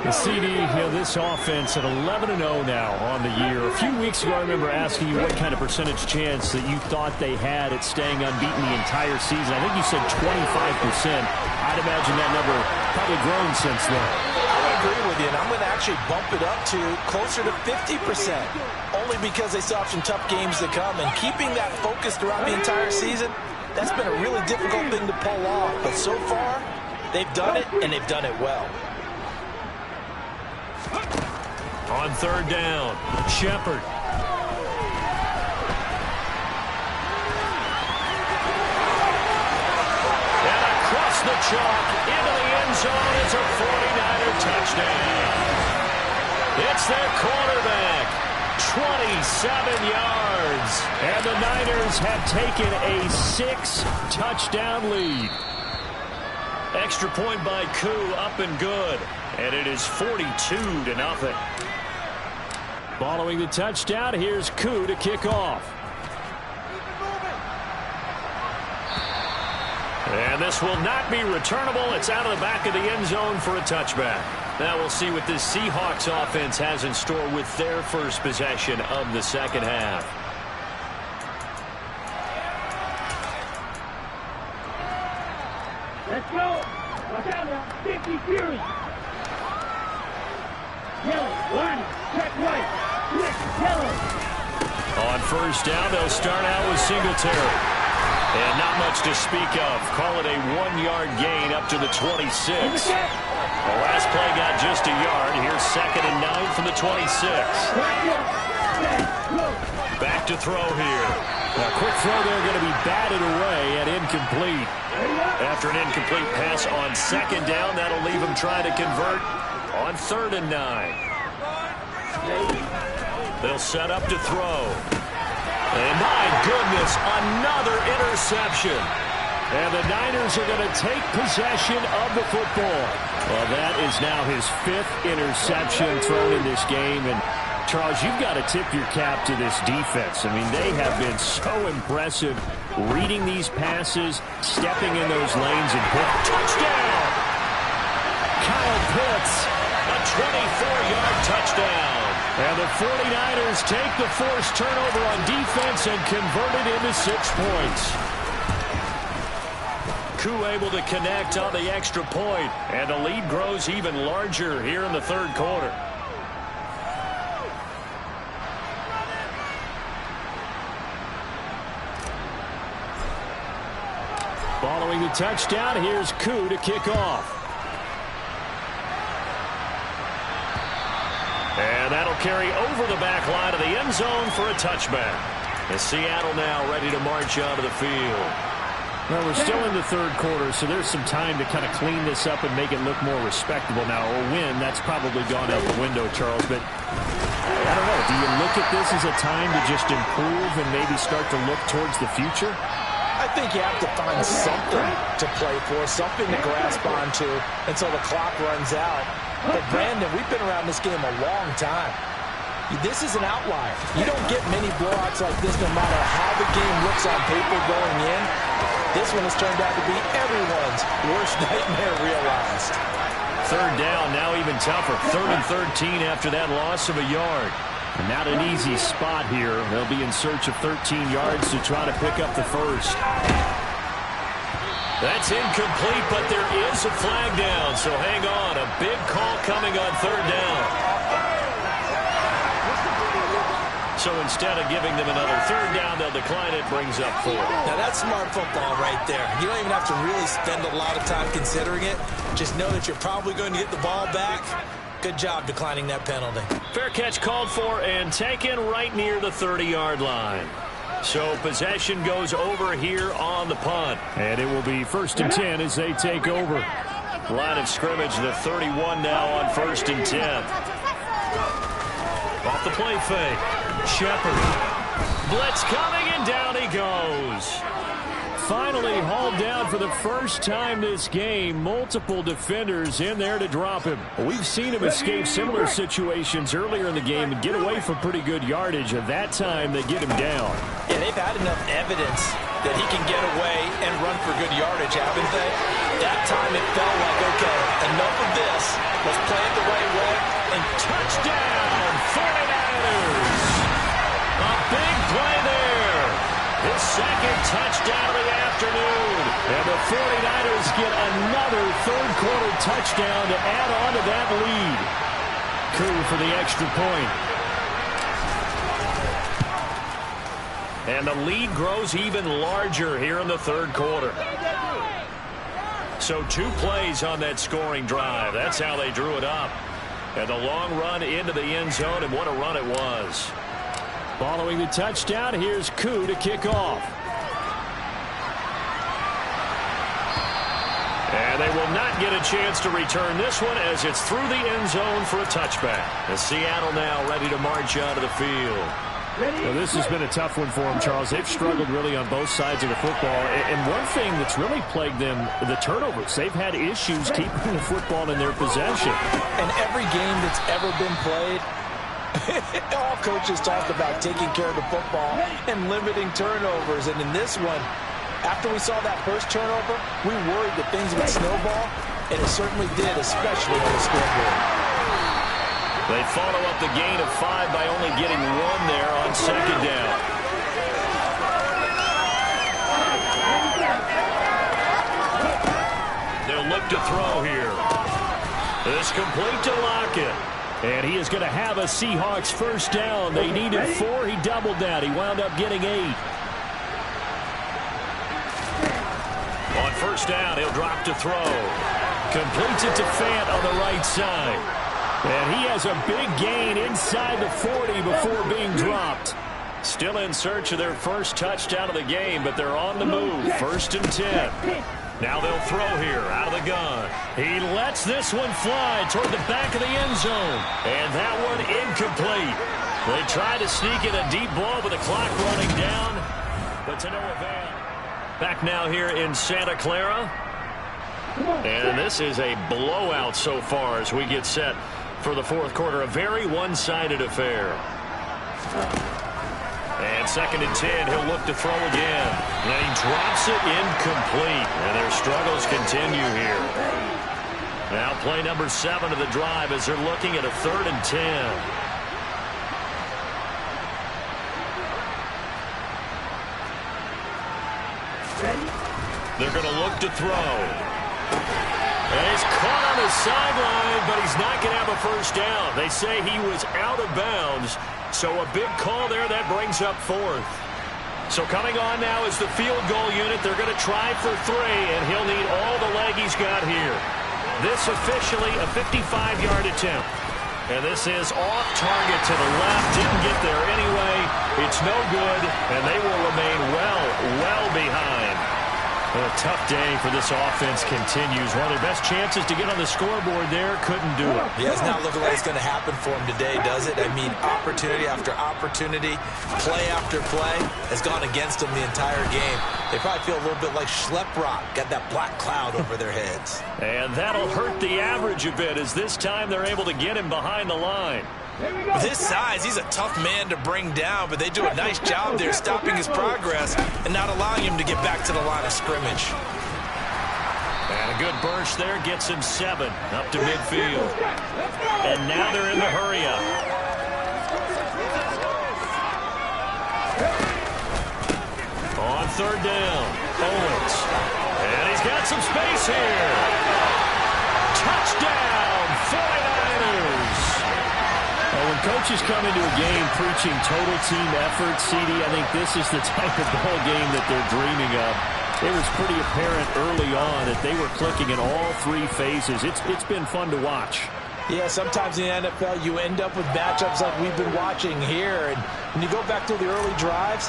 The CD, this offense at 11-0 now on the year. A few weeks ago, I remember asking you what kind of percentage chance that you thought they had at staying unbeaten the entire season. I think you said 25%. I'd imagine that number probably grown since then. I would agree with you, and I'm going to actually bump it up to closer to 50%, only because they still have some tough games to come. And keeping that focus throughout the entire season, that's been a really difficult thing to pull off. But so far, they've done it, and they've done it well. On 3rd down, Shepard. And across the chalk into the end zone. It's a 49er touchdown. It's their quarterback. 27 yards. And the Niners have taken a 6-touchdown lead. Extra point by Koo, up and good. And it is 42-0. Following the touchdown, here's Koo to kick off. And this will not be returnable. It's out of the back of the end zone for a touchback. Now we'll see what this Seahawks offense has in store with their first possession of the second half. Let's go. Watch out now. 50 Fury. Yellow. 1. Check right. Switch. Yellow. On 1st down, they'll start out with Singletary. And not much to speak of. Call it a 1-yard gain up to the 26. The last play got just a yard. Here's 2nd and 9 from the 26. Back to throw here. A quick throw there going to be batted away and incomplete. After an incomplete pass on 2nd down, that'll leave him trying to convert on 3rd and 9. They'll set up to throw. And my goodness, another interception. And the Niners are going to take possession of the football. Well, that is now his 5th interception thrown in this game. And Charles, you've got to tip your cap to this defense. I mean, they have been so impressive reading these passes, stepping in those lanes, and touchdown! Kyle Pitts, a 24-yard touchdown. And the 49ers take the forced turnover on defense and convert it into 6 points. Koo able to connect on the extra point, and the lead grows even larger here in the third quarter. Following the touchdown, here's Koo to kick off. And that'll carry over the back line of the end zone for a touchback. And Seattle now ready to march onto the field. Well, we're still in the third quarter, so there's some time to kind of clean this up and make it look more respectable now. A win, that's probably gone out the window, Charles. But I don't know. Do you look at this as a time to just improve and maybe start to look towards the future? I think you have to find something to play for, something to grasp onto until the clock runs out. But, Brandon, we've been around this game a long time. This is an outlier. You don't get many blowouts like this no matter how the game looks on paper going in. This one has turned out to be everyone's worst nightmare realized. Third down, now even tougher. 3rd and 13 after that loss of a yard. And not an easy spot here. They'll be in search of 13 yards to try to pick up the first. That's incomplete, but there is a flag down, so hang on. A big call coming on 3rd down. So instead of giving them another 3rd down, they'll decline it, brings up 4. Now that's smart football right there. You don't even have to really spend a lot of time considering it. Just know that you're probably going to get the ball back. Good job declining that penalty. Fair catch called for and taken right near the 30-yard line. So possession goes over here on the punt. And it will be 1st and 10 as they take over. Line of scrimmage, the 31 now on 1st and 10. Off the play fake. Shepard. Blitz coming, and down he goes. Finally hauled down for the first time this game. Multiple defenders in there to drop him. We've seen him escape similar situations earlier in the game and get away from pretty good yardage. At that time, they get him down. Yeah, they've had enough evidence that he can get away and run for good yardage, haven't they? That time it felt like, okay, enough of this. Let's play it the right way. And touchdown, 49ers. A big play there. His second touchdown of the afternoon. And the 49ers get another third-quarter touchdown to add on to that lead. Koo for the extra point. And the lead grows even larger here in the third quarter. So 2 plays on that scoring drive. That's how they drew it up. And the long run into the end zone, and what a run it was. Following the touchdown, here's Koo to kick off. And they will not get a chance to return this one as it's through the end zone for a touchback. And Seattle now ready to march onto the field. Well, this has been a tough one for them, Charles. They've struggled really on both sides of the football. And one thing that's really plagued them, the turnovers. They've had issues keeping the football in their possession. And every game that's ever been played, all coaches talk about taking care of the football and limiting turnovers. And in this one, after we saw that first turnover, we worried that things would snowball, and it certainly did, especially on the scoreboard. They follow up the gain of 5 by only getting 1 there on 2nd down. They'll look to throw here. This complete to Lockett. And he is going to have a Seahawks first down. They needed 4. He doubled that. He wound up getting 8. On first down, he'll drop to throw. Completes it to Fant on the right side. And he has a big gain inside the 40 before being dropped. Still in search of their first touchdown of the game, but they're on the move. 1st and 10. Now they'll throw here out of the gun. He lets this one fly toward the back of the end zone. And that one incomplete. They tried to sneak in a deep ball with the clock running down, but to no avail. Back now here in Santa Clara. And this is a blowout so far as we get set For the fourth quarter, a very one-sided affair. And 2nd and 10, he'll look to throw again. And he drops it incomplete. And their struggles continue here. Now play number 7 of the drive as they're looking at a 3rd and 10. They're going to look to throw. And he's caught on the sideline, but he's not going to have a first down. They say he was out of bounds, so a big call there. That brings up 4th. So coming on now is the field goal unit. They're going to try for 3, and he'll need all the leg he's got here. This officially a 55-yard attempt. And this is off target to the left. Didn't get there anyway. It's no good, and they will remain well behind. Well, a tough day for this offense continues. One of their best chances to get on the scoreboard there, couldn't do it. Yeah, it's not looking like it's going to happen for him today, does it? I mean, opportunity after opportunity, play after play has gone against them the entire game. They probably feel a little bit like Schlepp-Rock, got that black cloud over their heads. And that'll hurt the average a bit as this time they're able to get him behind the line. With his size, he's a tough man to bring down, but they do a nice job there stopping his progress and not allowing him to get back to the line of scrimmage. And a good burst there gets him 7 up to midfield. And now they're in the hurry-up. On 3rd down, Owens. And he's got some space here. Touchdown, 49ers. When coaches come into a game preaching total team effort, CD, I think this is the type of ball game that they're dreaming of. It was pretty apparent early on that they were clicking in all 3 phases. It's been fun to watch. Yeah, sometimes in the NFL you end up with matchups like we've been watching here. And when you go back to the early drives,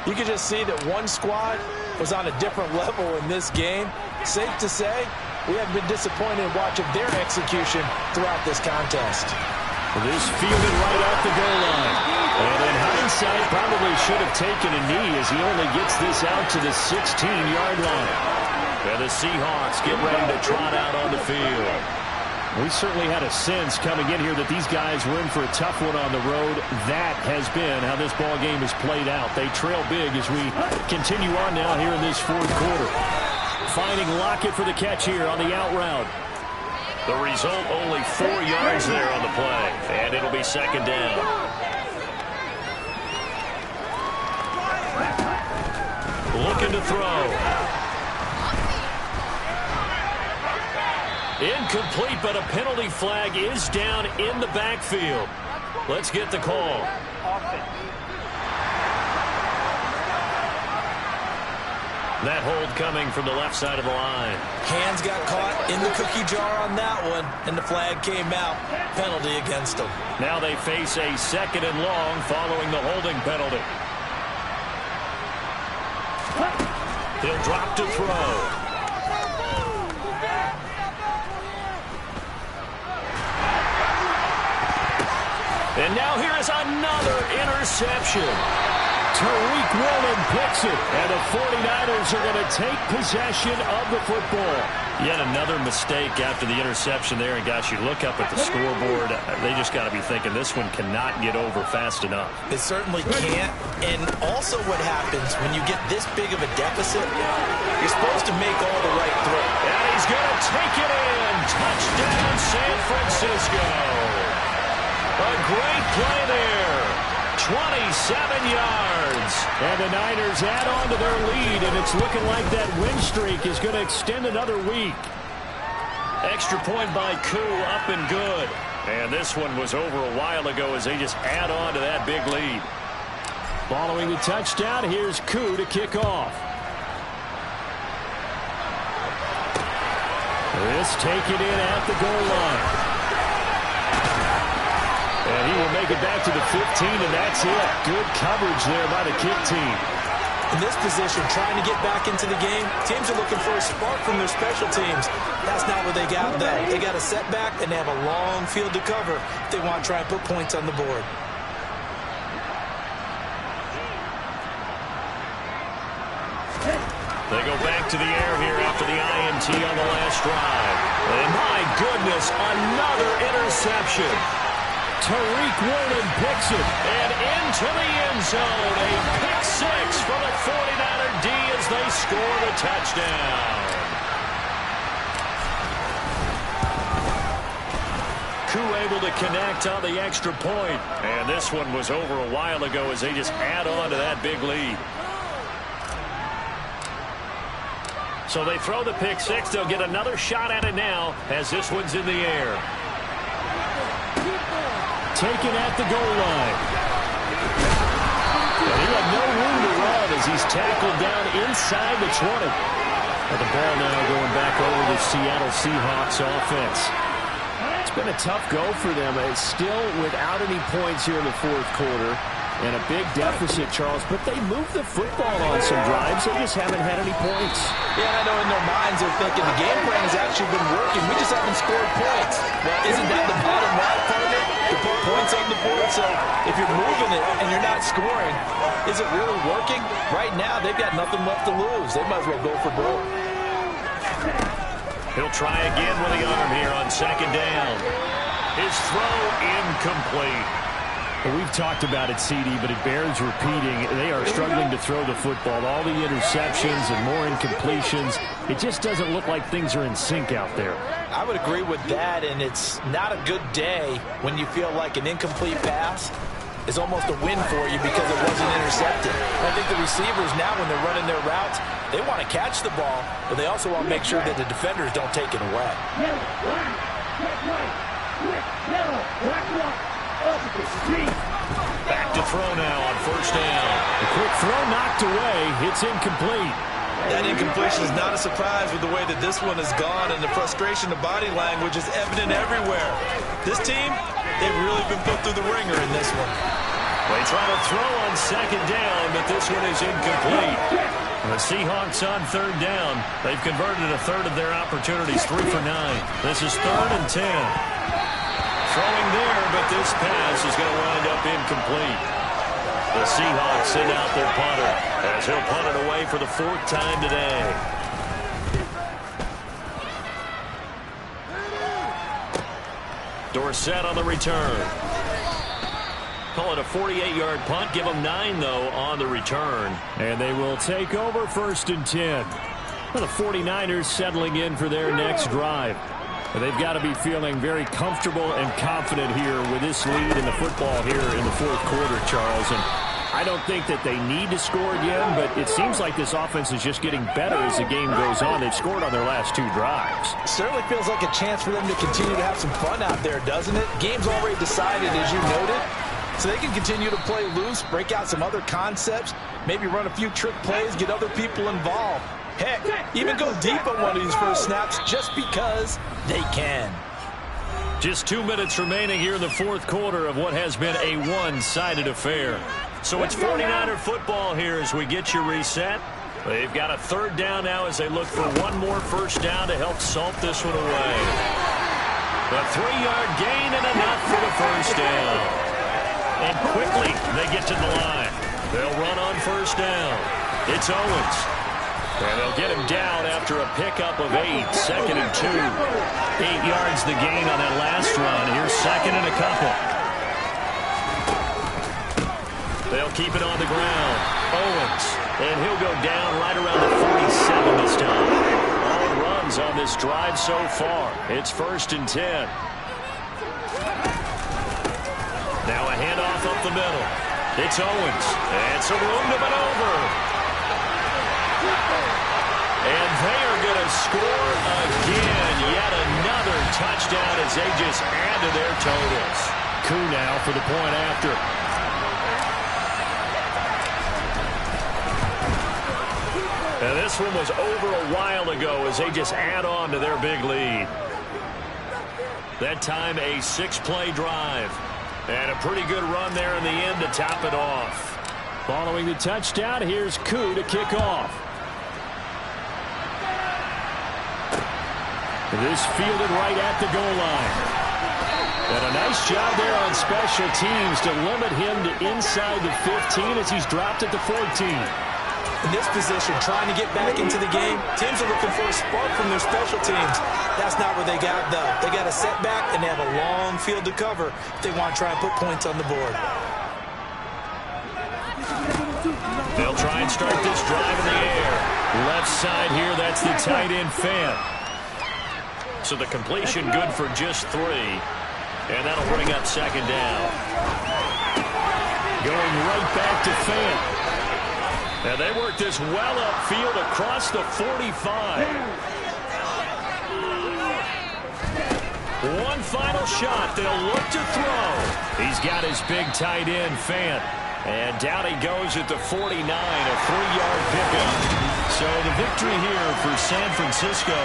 you can just see that one squad was on a different level in this game. Safe to say, we have been disappointed in watching their execution throughout this contest. This fielded right off the goal line. And in hindsight, probably should have taken a knee as he only gets this out to the 16-yard line. And the Seahawks get ready to trot out on the field. We certainly had a sense coming in here that these guys were in for a tough one on the road. That has been how this ball game has played out. They trail big as we continue on now here in this 4th quarter. Finding Lockett for the catch here on the out route. The result, only 4 yards there on the play. And it'll be 2nd down. Looking to throw. Incomplete, but a penalty flag is down in the backfield. Let's get the call. That hold coming from the left side of the line. Hands got caught in the cookie jar on that one, and the flag came out. Penalty against them. Now they face a 2nd and long following the holding penalty. He'll drop to throw. And now here is another interception. Tariq Woolen picks it, and the 49ers are going to take possession of the football. Yet another mistake after the interception there, and gosh, you look up at the scoreboard, they just got to be thinking this one cannot get over fast enough. It certainly can't, and also what happens when you get this big of a deficit, you're supposed to make all the right throws. And he's going to take it in. Touchdown, San Francisco. A great play there. 27 yards. And the Niners add on to their lead, and it's looking like that win streak is going to extend another week. Extra point by Koo, up and good. And this one was over a while ago as they just add on to that big lead. Following the touchdown, here's Koo to kick off. This taken in at the goal line. And he will make it back to the 15, and that's it. Good coverage there by the kick team. In this position, trying to get back into the game, teams are looking for a spark from their special teams. That's not what they got, though. They got a setback, and they have a long field to cover if they want to try and put points on the board. They go back to the air here after the INT on the last drive. And my goodness, another interception. Tariq Woolen picks it. And into the end zone. A pick six for the 49er D as they score the touchdown. Able to connect on the extra point. And this one was over a while ago as they just add on to that big lead. So they throw the pick six. They'll get another shot at it now as this one's in the air. Taken at the goal line. And he had no room to run as he's tackled down inside the 20. And the ball now going back over the Seattle Seahawks offense. It's been a tough go for them. It's still without any points here in the fourth quarter. And a big deficit, Charles. But they moved the football on some drives. They just haven't had any points. Yeah, I know in their minds they're thinking the game plan has actually been working. We just haven't scored points. Well, isn't that the bottom line part of it? To put points on the board? So if you're moving it and you're not scoring, is it really working? Right now, they've got nothing left to lose. They might as well go for broke. He'll try again with the arm here on second down. His throw incomplete. Well, we've talked about it, CD, but it bears repeating. They are struggling to throw the football. All the interceptions and more incompletions. It just doesn't look like things are in sync out there. I would agree with that, and it's not a good day when you feel like an incomplete pass is almost a win for you because it wasn't intercepted. I think the receivers now, when they're running their routes, they want to catch the ball, but they also want to make sure that the defenders don't take it away. Back to throw now on first down. A quick throw knocked away. It's incomplete. That incompletion is not a surprise with the way that this one has gone, and the frustration, the body language is evident everywhere. This team, they've really been put through the ringer in this one. They try to throw on second down, but this one is incomplete. The Seahawks on third down. They've converted a third of their opportunities, 3 for 9. This is 3rd and 10. Throwing there, but this pass is going to wind up incomplete. The Seahawks send out their punter as he'll punt it away for the 4th time today. Dorsett on the return. Call it a 48-yard punt. Give them 9, though, on the return. And they will take over 1st and 10. Well, the 49ers settling in for their next drive. They've got to be feeling very comfortable and confident here with this lead in the football here in the 4th quarter, Charles. And I don't think that they need to score again, but it seems like this offense is just getting better as the game goes on. They've scored on their last 2 drives. It certainly feels like a chance for them to continue to have some fun out there, doesn't it? Game's already decided, as you noted. So they can continue to play loose, break out some other concepts, maybe run a few trick plays, get other people involved. Heck, even go deep on one of these first snaps just because they can. Just 2 minutes remaining here in the 4th quarter of what has been a one-sided affair. So it's 49er football here as we get you reset. They've got a 3rd down now as they look for one more first down to help salt this one away. A 3-yard gain and enough for the first down. And quickly they get to the line. They'll run on first down. It's Owens. And they'll get him down after a pickup of 8, 2nd and 2. 8 yards the gain on that last run. Here's 2nd and a couple. They'll keep it on the ground. Owens. And he'll go down right around the 47 this time. All runs on this drive so far. It's 1st and 10. Now a handoff up the middle. It's Owens. And some room to maneuver. And they are going to score again. Yet another touchdown as they just add to their totals. Koo now for the point after. Now this one was over a while ago as they just add on to their big lead. That time a 6-play drive. And a pretty good run there in the end to top it off. Following the touchdown, here's Koo to kick off. This fielded right at the goal line. And a nice job there on special teams to limit him to inside the 15 as he's dropped at the 14. In this position, trying to get back into the game, teams are looking for a spark from their special teams. That's not what they got, though. They got a setback, and they have a long field to cover if they want to try and put points on the board. They'll try and start this drive in the air. Left side here, that's the tight end Fant. So the completion good for just 3. And that'll bring up second down. Going right back to Fant. And they work this well upfield across the 45. One final shot. They'll look to throw. He's got his big tight end, Fant. And down he goes at the 49, a 3-yard pickup. So the victory here for San Francisco.